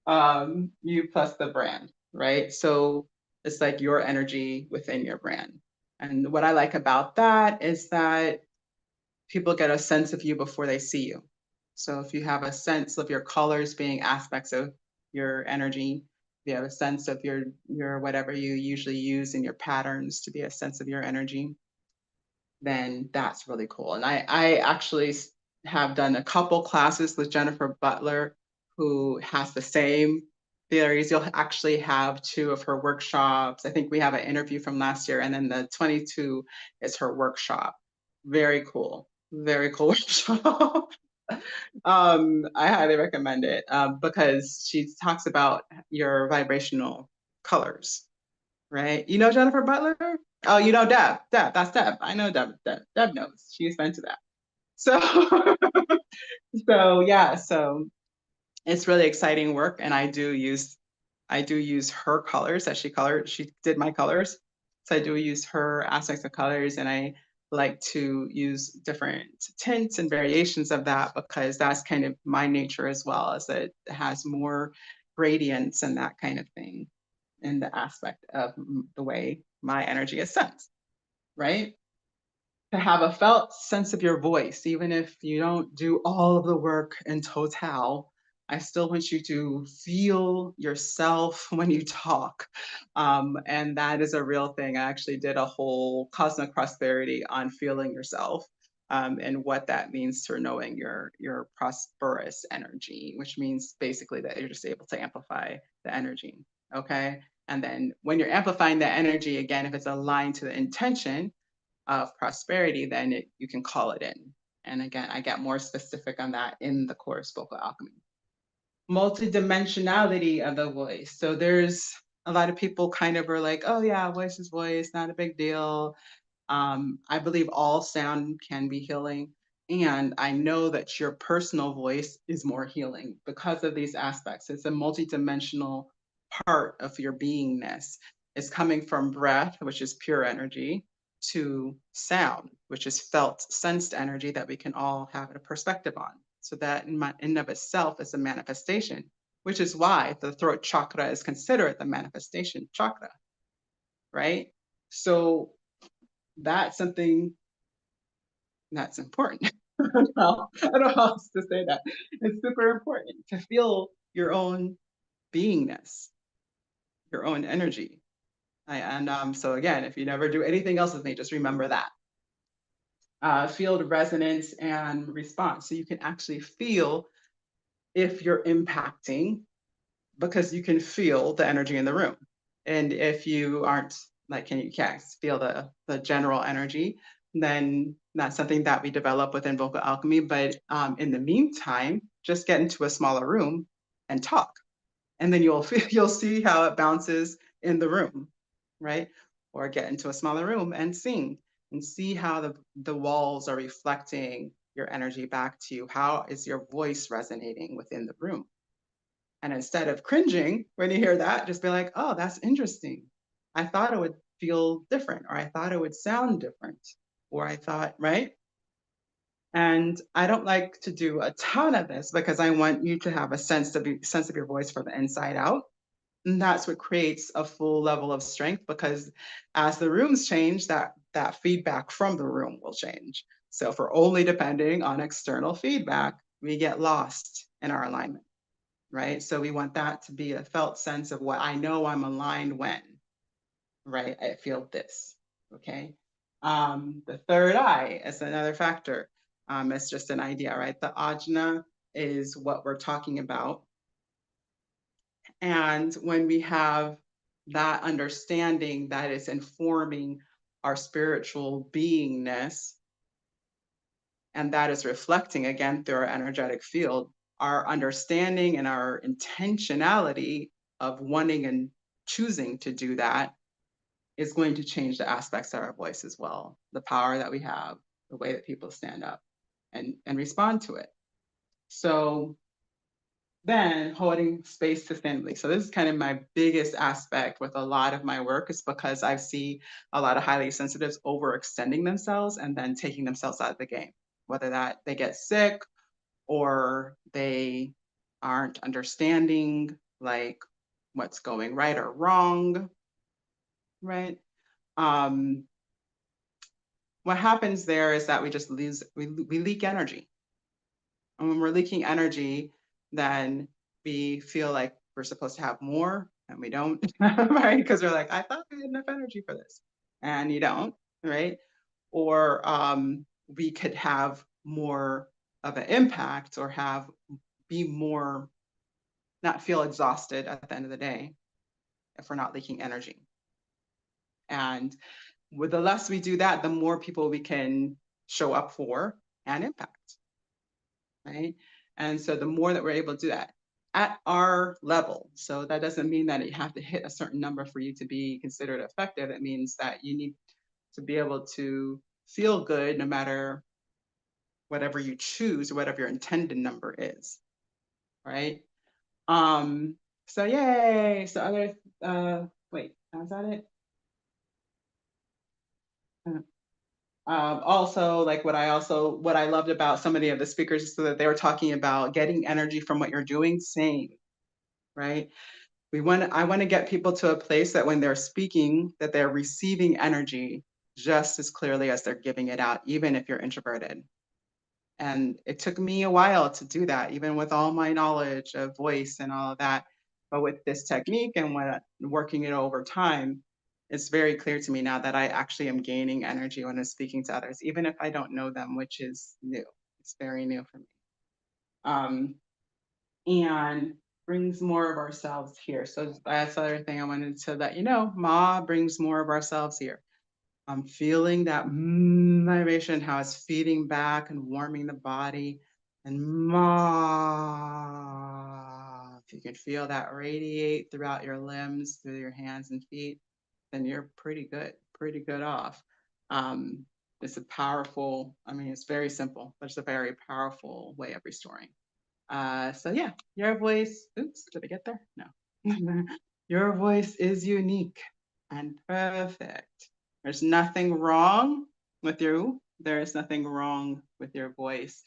plus the brand, right? So it's like your energy within your brand. And what I like about that is that people get a sense of you before they see you. So if you have a sense of your colors being aspects of your energy, you have a sense of your whatever you usually use in your patterns to be a sense of your energy, then that's really cool. And I actually have done a couple classes with Jennifer Butler, who has the same theories. You'll actually have 2 of her workshops. I think we have an interview from last year, and then the 22 is her workshop. Very cool workshop. I highly recommend it because she talks about your vibrational colors, right? You know Jennifer Butler? Oh, you know Deb. That's Deb. I know Deb. Deb knows. She's been to that. So, so it's really exciting work, and I do use her colors that she colored. She did my colors, so I do use her aspects of colors, and I like to use different tints and variations of that because that's kind of my nature as well, as it has more gradients and that kind of thing in the aspect of the way my energy is sensed, right? To have a felt sense of your voice, even if you don't do all of the work in total, I still want you to feel yourself when you talk. And that is a real thing. I actually did a whole Cosmic Prosperity on feeling yourself. And what that means for knowing your prosperous energy, which means basically that you're just able to amplify the energy. Okay. And then when you're amplifying that energy, again, if it's aligned to the intention of prosperity, then you can call it in. And again, I get more specific on that in the course Vocal Alchemy. Multidimensionality of the voice. So there's a lot of people kind of are like, oh yeah, voice is voice, not a big deal. I believe all sound can be healing. And I know that your personal voice is more healing because of these aspects. It's a multidimensional part of your beingness. It's coming from breath, which is pure energy, to sound, which is felt, sensed energy that we can all have a perspective on. So that in and of itself is a manifestation, which is why the throat chakra is considered the manifestation chakra, right? So that's something that's important. I don't know how else to say that. It's super important to feel your own beingness, your own energy. So again, if you never do anything else with me, just remember that. Field resonance and response. So you can actually feel if you're impacting because you can feel the energy in the room. And if you aren't, like, can you feel the general energy, then that's something that we develop within Vocal Alchemy. But in the meantime, just get into a smaller room and talk. And then you'll see how it bounces in the room, right? Or get into a smaller room and sing and see how the walls are reflecting your energy back to you. How is your voice resonating within the room? And instead of cringing when you hear that, just be like, oh, that's interesting. I thought it would feel different, or I thought it would sound different, or I thought, right? And I don't like to do a ton of this because I want you to have a sense of your voice from the inside out. And that's what creates a full level of strength, because as the rooms change, that feedback from the room will change. So if we're only depending on external feedback, we get lost in our alignment, right? So we want that to be a felt sense of what I know I'm aligned when, right? I feel this, okay? The third eye is another factor. It's just an idea, right? The ajna is what we're talking about. And when we have that understanding that is informing our spiritual beingness, and that is reflecting again through our energetic field, our understanding and our intentionality of wanting and choosing to do that is going to change the aspects of our voice as well, the power that we have, the way that people stand up and respond to it. So then holding space sustainably. So this is kind of my biggest aspect with a lot of my work, is because I see a lot of highly sensitives overextending themselves and then taking themselves out of the game, whether that they get sick or they aren't understanding like what's going right or wrong, right? What happens there is that we just we leak energy. And when we're leaking energy, then we feel like we're supposed to have more and we don't, right? Because we're like, I thought I had enough energy for this. And you don't, right? Or we could have more of an impact or be more, not feel exhausted at the end of the day if we're not leaking energy. And with the less we do that, the more people we can show up for and impact, right? And so the more that we're able to do that at our level, so that doesn't mean that you have to hit a certain number for you to be considered effective. It means that you need to be able to feel good no matter whatever you choose or whatever your intended number is, right? So yay. So wait, is that it? Also, like what I loved about so many of the speakers is that they were talking about getting energy from what you're doing, same, right? I want to get people to a place that when they're speaking, that they're receiving energy just as clearly as they're giving it out, even if you're introverted. And it took me a while to do that, even with all my knowledge of voice and all of that. But with this technique and working it over time, it's very clear to me now that I actually am gaining energy when I'm speaking to others, even if I don't know them, which is new. It's very new for me. And brings more of ourselves here. So that's the other thing I wanted to let you know. Ma brings more of ourselves here. I'm feeling that vibration, how it's feeding back and warming the body. And ma, if you can feel that radiate throughout your limbs, through your hands and feet, then you're pretty good off. It's a powerful, I mean, it's very simple, but it's a very powerful way of restoring. So yeah, your voice, oops, did I get there? No. Your voice is unique and perfect. There's nothing wrong with you. There is nothing wrong with your voice.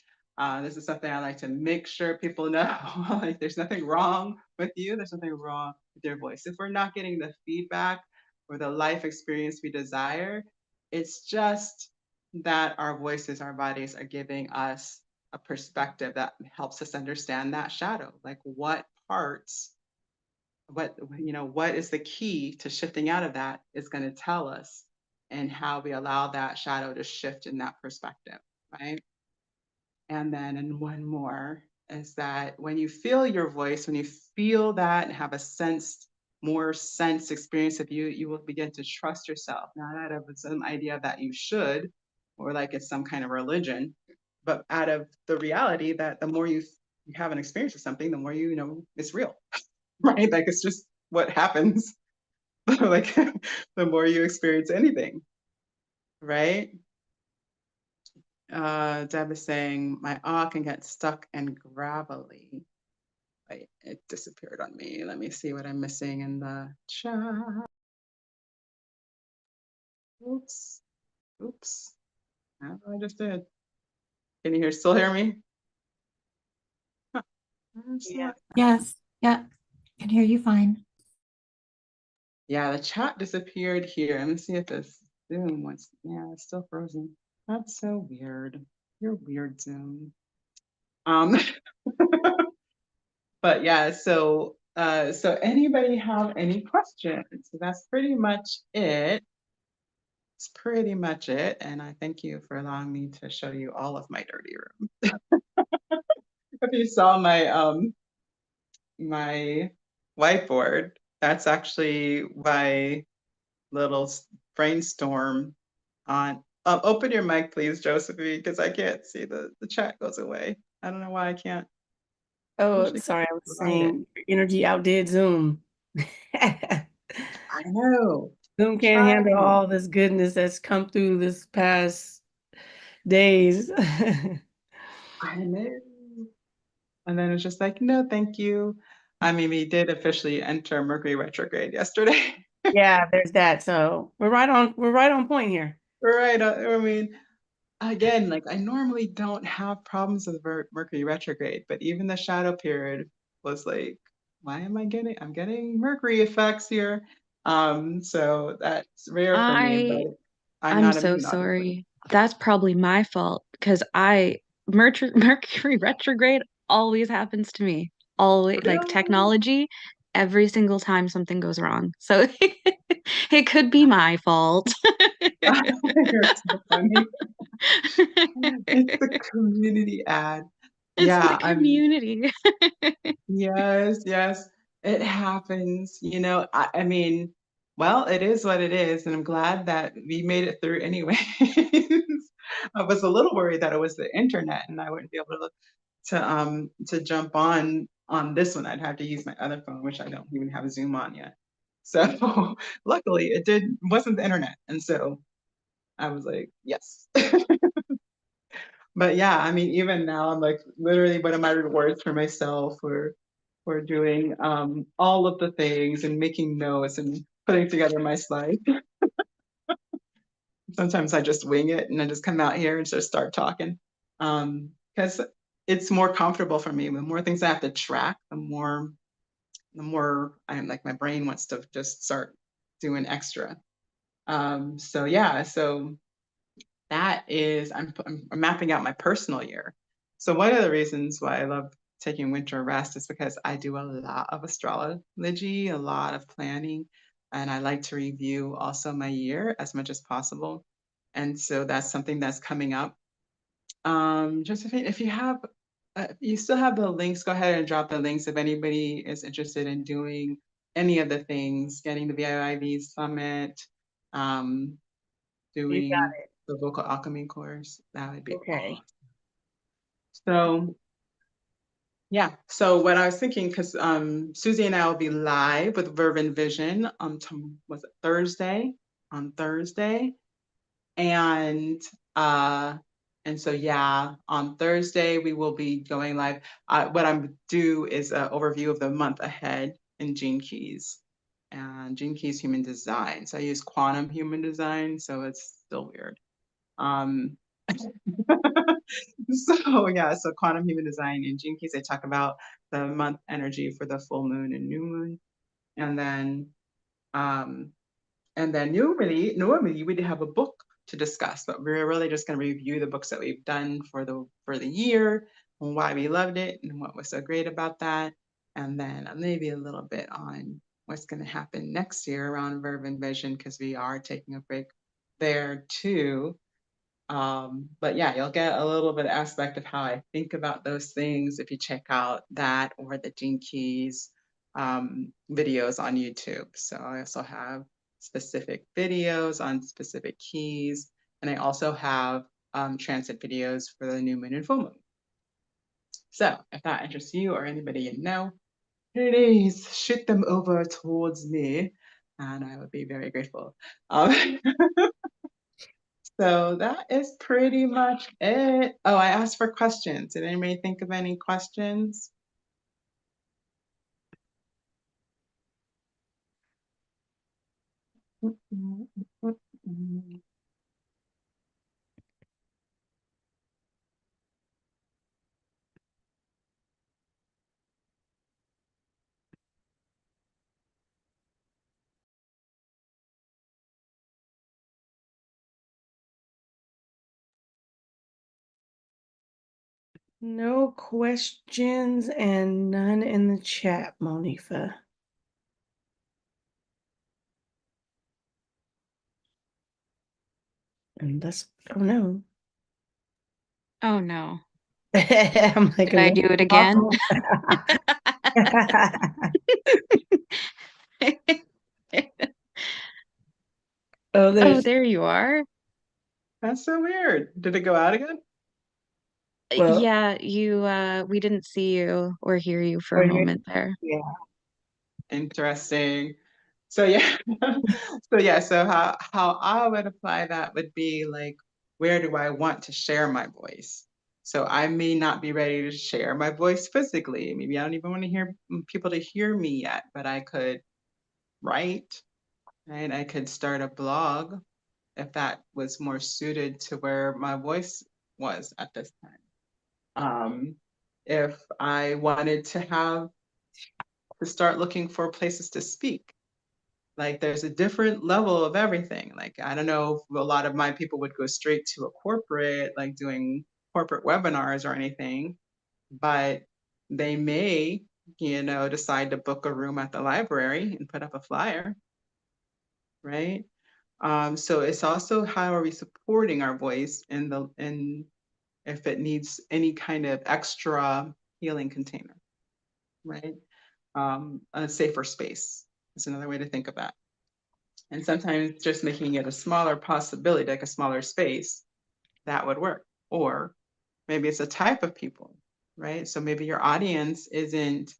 This is something I like to make sure people know. Like, there's nothing wrong with you. There's nothing wrong with your voice. If we're not getting the feedback or the life experience we desire, it's just that our voices, our bodies are giving us a perspective that helps us understand that shadow. Like what parts, what is the key to shifting out of that is going to tell us, and how we allow that shadow to shift in that perspective, right? And then, and one more is that when you feel your voice, when you feel that and have a more sense experience of you, you will begin to trust yourself, not out of some idea that you should, or like it's some kind of religion, but out of the reality that the more you have an experience of something, the more you know it's real, right? Like it's just what happens. Like the more you experience anything, right? Deb is saying my can get stuck and gravelly. Wait, it disappeared on me. Let me see what I'm missing in the chat. Oops. I just did. Can you still hear me? Huh. Yes, yeah, can hear you fine. Yeah, the chat disappeared here. Let me see if this Zoom was, yeah, it's still frozen. That's so weird. You're weird, Zoom. But yeah, so anybody have any questions? So that's pretty much it. It's pretty much it. And I thank you for allowing me to show you all of my dirty room. If you saw my whiteboard, that's actually my little brainstorm on. Open your mic, please, Josephine, because I can't see the chat goes away. I don't know why I can't. Oh, sorry, I was saying energy outdid Zoom. I know. Zoom can't handle Trying. all this goodness that's come through this past days. I know. And then it's just like, no, thank you. I mean, we did officially enter Mercury retrograde yesterday. Yeah, there's that. So we're right on point here. Right. I mean, again, like I normally don't have problems with Mercury retrograde, but even the shadow period was like, why am I getting? I'm getting Mercury effects here. So that's rare for me, I but I'm I'm not so immune, obviously. sorry. That's probably my fault because Mercury retrograde always happens to me. Always like Really? technology, every single time something goes wrong. So it could be my fault. You're so funny. It's the community ad. It's the Yeah, I'm. community. Yes, yes, it happens. I mean, well, it is what it is, and I'm glad that we made it through anyways. I was a little worried that it was the internet and I wouldn't be able to jump on this one. I'd have to use my other phone, which I don't even have Zoom on yet. So luckily wasn't the internet. And so I was like, yes. But yeah, I mean, even now I'm like literally one of my rewards for myself for doing all of the things and making notes and putting together my slides. Sometimes I just wing it and I just come out here and just start talking. Because it's more comfortable for me. The more things I have to track, the more I'm like my brain wants to just start doing extra. So yeah, so that is I'm mapping out my personal year. So one of the reasons why I love taking winter rest is because I do a lot of astrology, a lot of planning, and I like to review also my year as much as possible. And so that's something that's coming up. Josephine, if you still have the links, go ahead and drop the links if anybody is interested in doing any of the things, getting the VIIV summit, um, You got doing the vocal alchemy course. That would it. be Okay. awesome. So yeah, so what I was thinking, because Susie and I will be live with Verve and Vision was it Thursday? On Thursday. And uh and so yeah, on Thursday we will be going live. What I'm do is an overview of the month ahead in Gene Keys. And Gene Keys Human Design. So I use quantum human design, so it's still weird. Um, so yeah, so quantum human design in Gene Keys, they talk about the month energy for the full moon and new moon, and then um, normally we'd have a book to discuss, but we're really just going to review the books that we've done for the year and why we loved it and what was so great about that, and then maybe a little bit on what's going to happen next year around Verve and Vision because we are taking a break there too. But yeah, you'll get a little bit of aspect of how I think about those things if you check out that or the Gene Keys videos on YouTube. So I also have specific videos on specific keys, and I also have transit videos for the new moon and full moon. So if that interests you or anybody you know, please shoot them over towards me, and I would be very grateful. So that is pretty much it. Oh, I asked for questions. Did anybody think of any questions? No questions and none in the chat, Monifa. And that's oh no. Oh no. I'm like, Did I do it again? oh, Oh, there's there you are. That's so weird. Did it go out again? well, Yeah, you we didn't see you or hear you for oh, a moment there. yeah. Interesting. So yeah, so how I would apply that would be like, where do I want to share my voice? So I may not be ready to share my voice physically. Maybe I don't even want to hear people to hear me yet, but I could write, right? I could start a blog if that was more suited to where my voice was at this time. If I wanted to start looking for places to speak, like there's a different level of everything. Like, I don't know if a lot of my people would go straight to a corporate, like doing corporate webinars or anything, but they may, decide to book a room at the library and put up a flyer, right? So it's also, how are we supporting our voice in if it needs any kind of extra healing container, right? A safer space is another way to think of that. And sometimes just making it a smaller possibility, like a smaller space, that would work. Or maybe it's a type of people, right? So maybe your audience isn't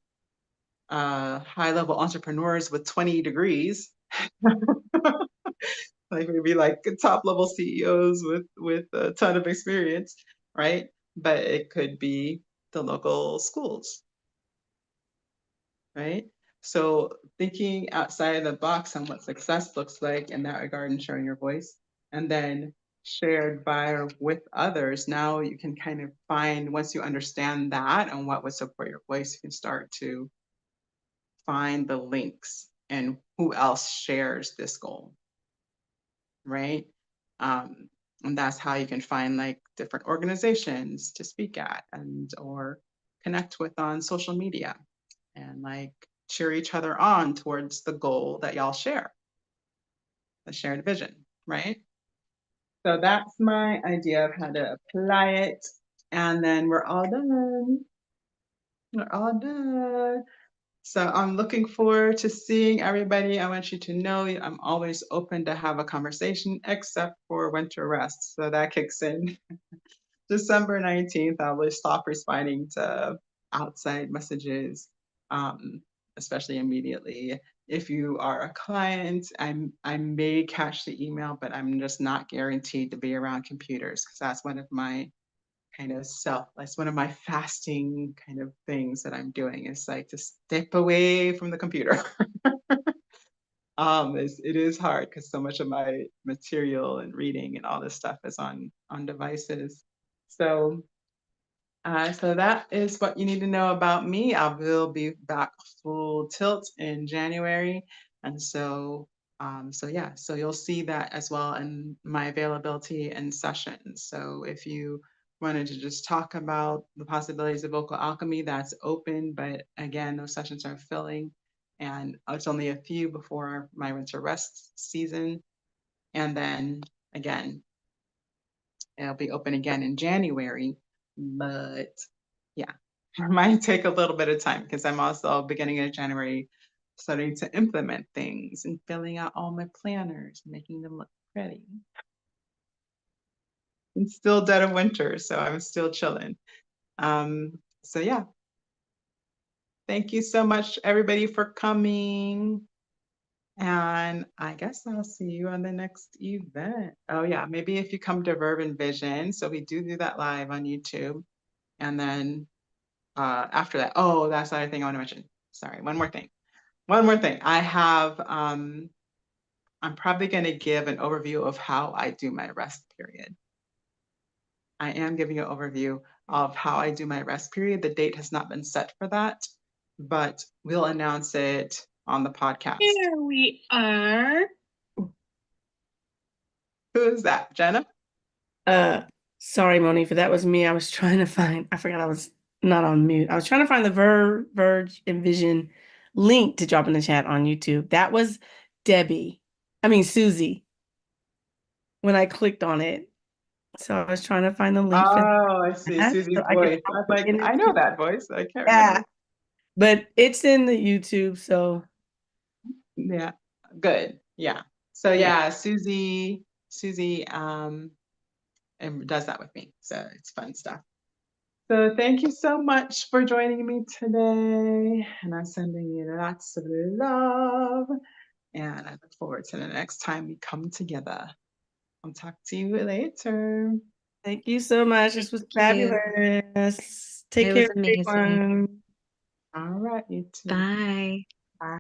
high level entrepreneurs with 20 degrees, like maybe like top level CEOs with a ton of experience, right? But it could be the local schools, right? So thinking outside of the box on what success looks like in that regard and sharing your voice, and then shared by or with others, now you can kind of find, once you understand that and what would support your voice, you can start to find the links and who else shares this goal, right? Um, and that's how you can find like different organizations to speak at and or connect with on social media and like cheer each other on towards the goal that y'all share, the shared vision, right? So that's my idea of how to apply it. And then we're all done. We're all done. So I'm looking forward to seeing everybody. I want you to know I'm always open to have a conversation, except for winter rest. So that kicks in December 19th. I will stop responding to outside messages, especially immediately. If you are a client, I may catch the email, but I'm just not guaranteed to be around computers because that's one of my that's one of my fasting kind of things that I'm doing, is like to step away from the computer. It is hard because so much of my material and reading and all this stuff is on devices. So so that is what you need to know about me. I will be back full tilt in January. And so yeah, so you'll see that as well in my availability and sessions. So if you wanted to just talk about the possibilities of vocal alchemy, that's open. But again, those sessions are filling. And it's only a few before my winter rest season. And then again, it'll be open again in January. But yeah, it might take a little bit of time because I'm also beginning of January starting to implement things and filling out all my planners, making them look pretty. It's still dead of winter, so I'm still chilling. So yeah, thank you so much, everybody, for coming. And I guess I'll see you on the next event. Oh yeah, maybe if you come to Verb and Vision. So we do that live on YouTube. And then after that, oh, that's the other thing I want to mention. Sorry, one more thing. I'm probably going to give an overview of how I do my rest period. I am giving an overview of how I do my rest period. The date has not been set for that, but we'll announce it on the podcast. Here we are. Who is that, Jenna? Sorry, Monifa, that was me. I was trying to find, I forgot I was not on mute. I was trying to find the Verge and Vision link to drop in the chat on YouTube. That was Susie, when I clicked on it. So I was trying to find the link. Oh, I see. that, Susie's so I voice. could I was like, I know that voice. I can't Yeah, remember. but it's in the YouTube, so. Yeah, good. Yeah. So yeah, Susie and does that with me. So it's fun stuff. So thank you so much for joining me today. And I'm sending you lots of love. And I look forward to the next time we come together. I'll talk to you later. Thank you so much. This was Thank you. fabulous. Take It care, was amazing. everyone. All right, you too. Bye.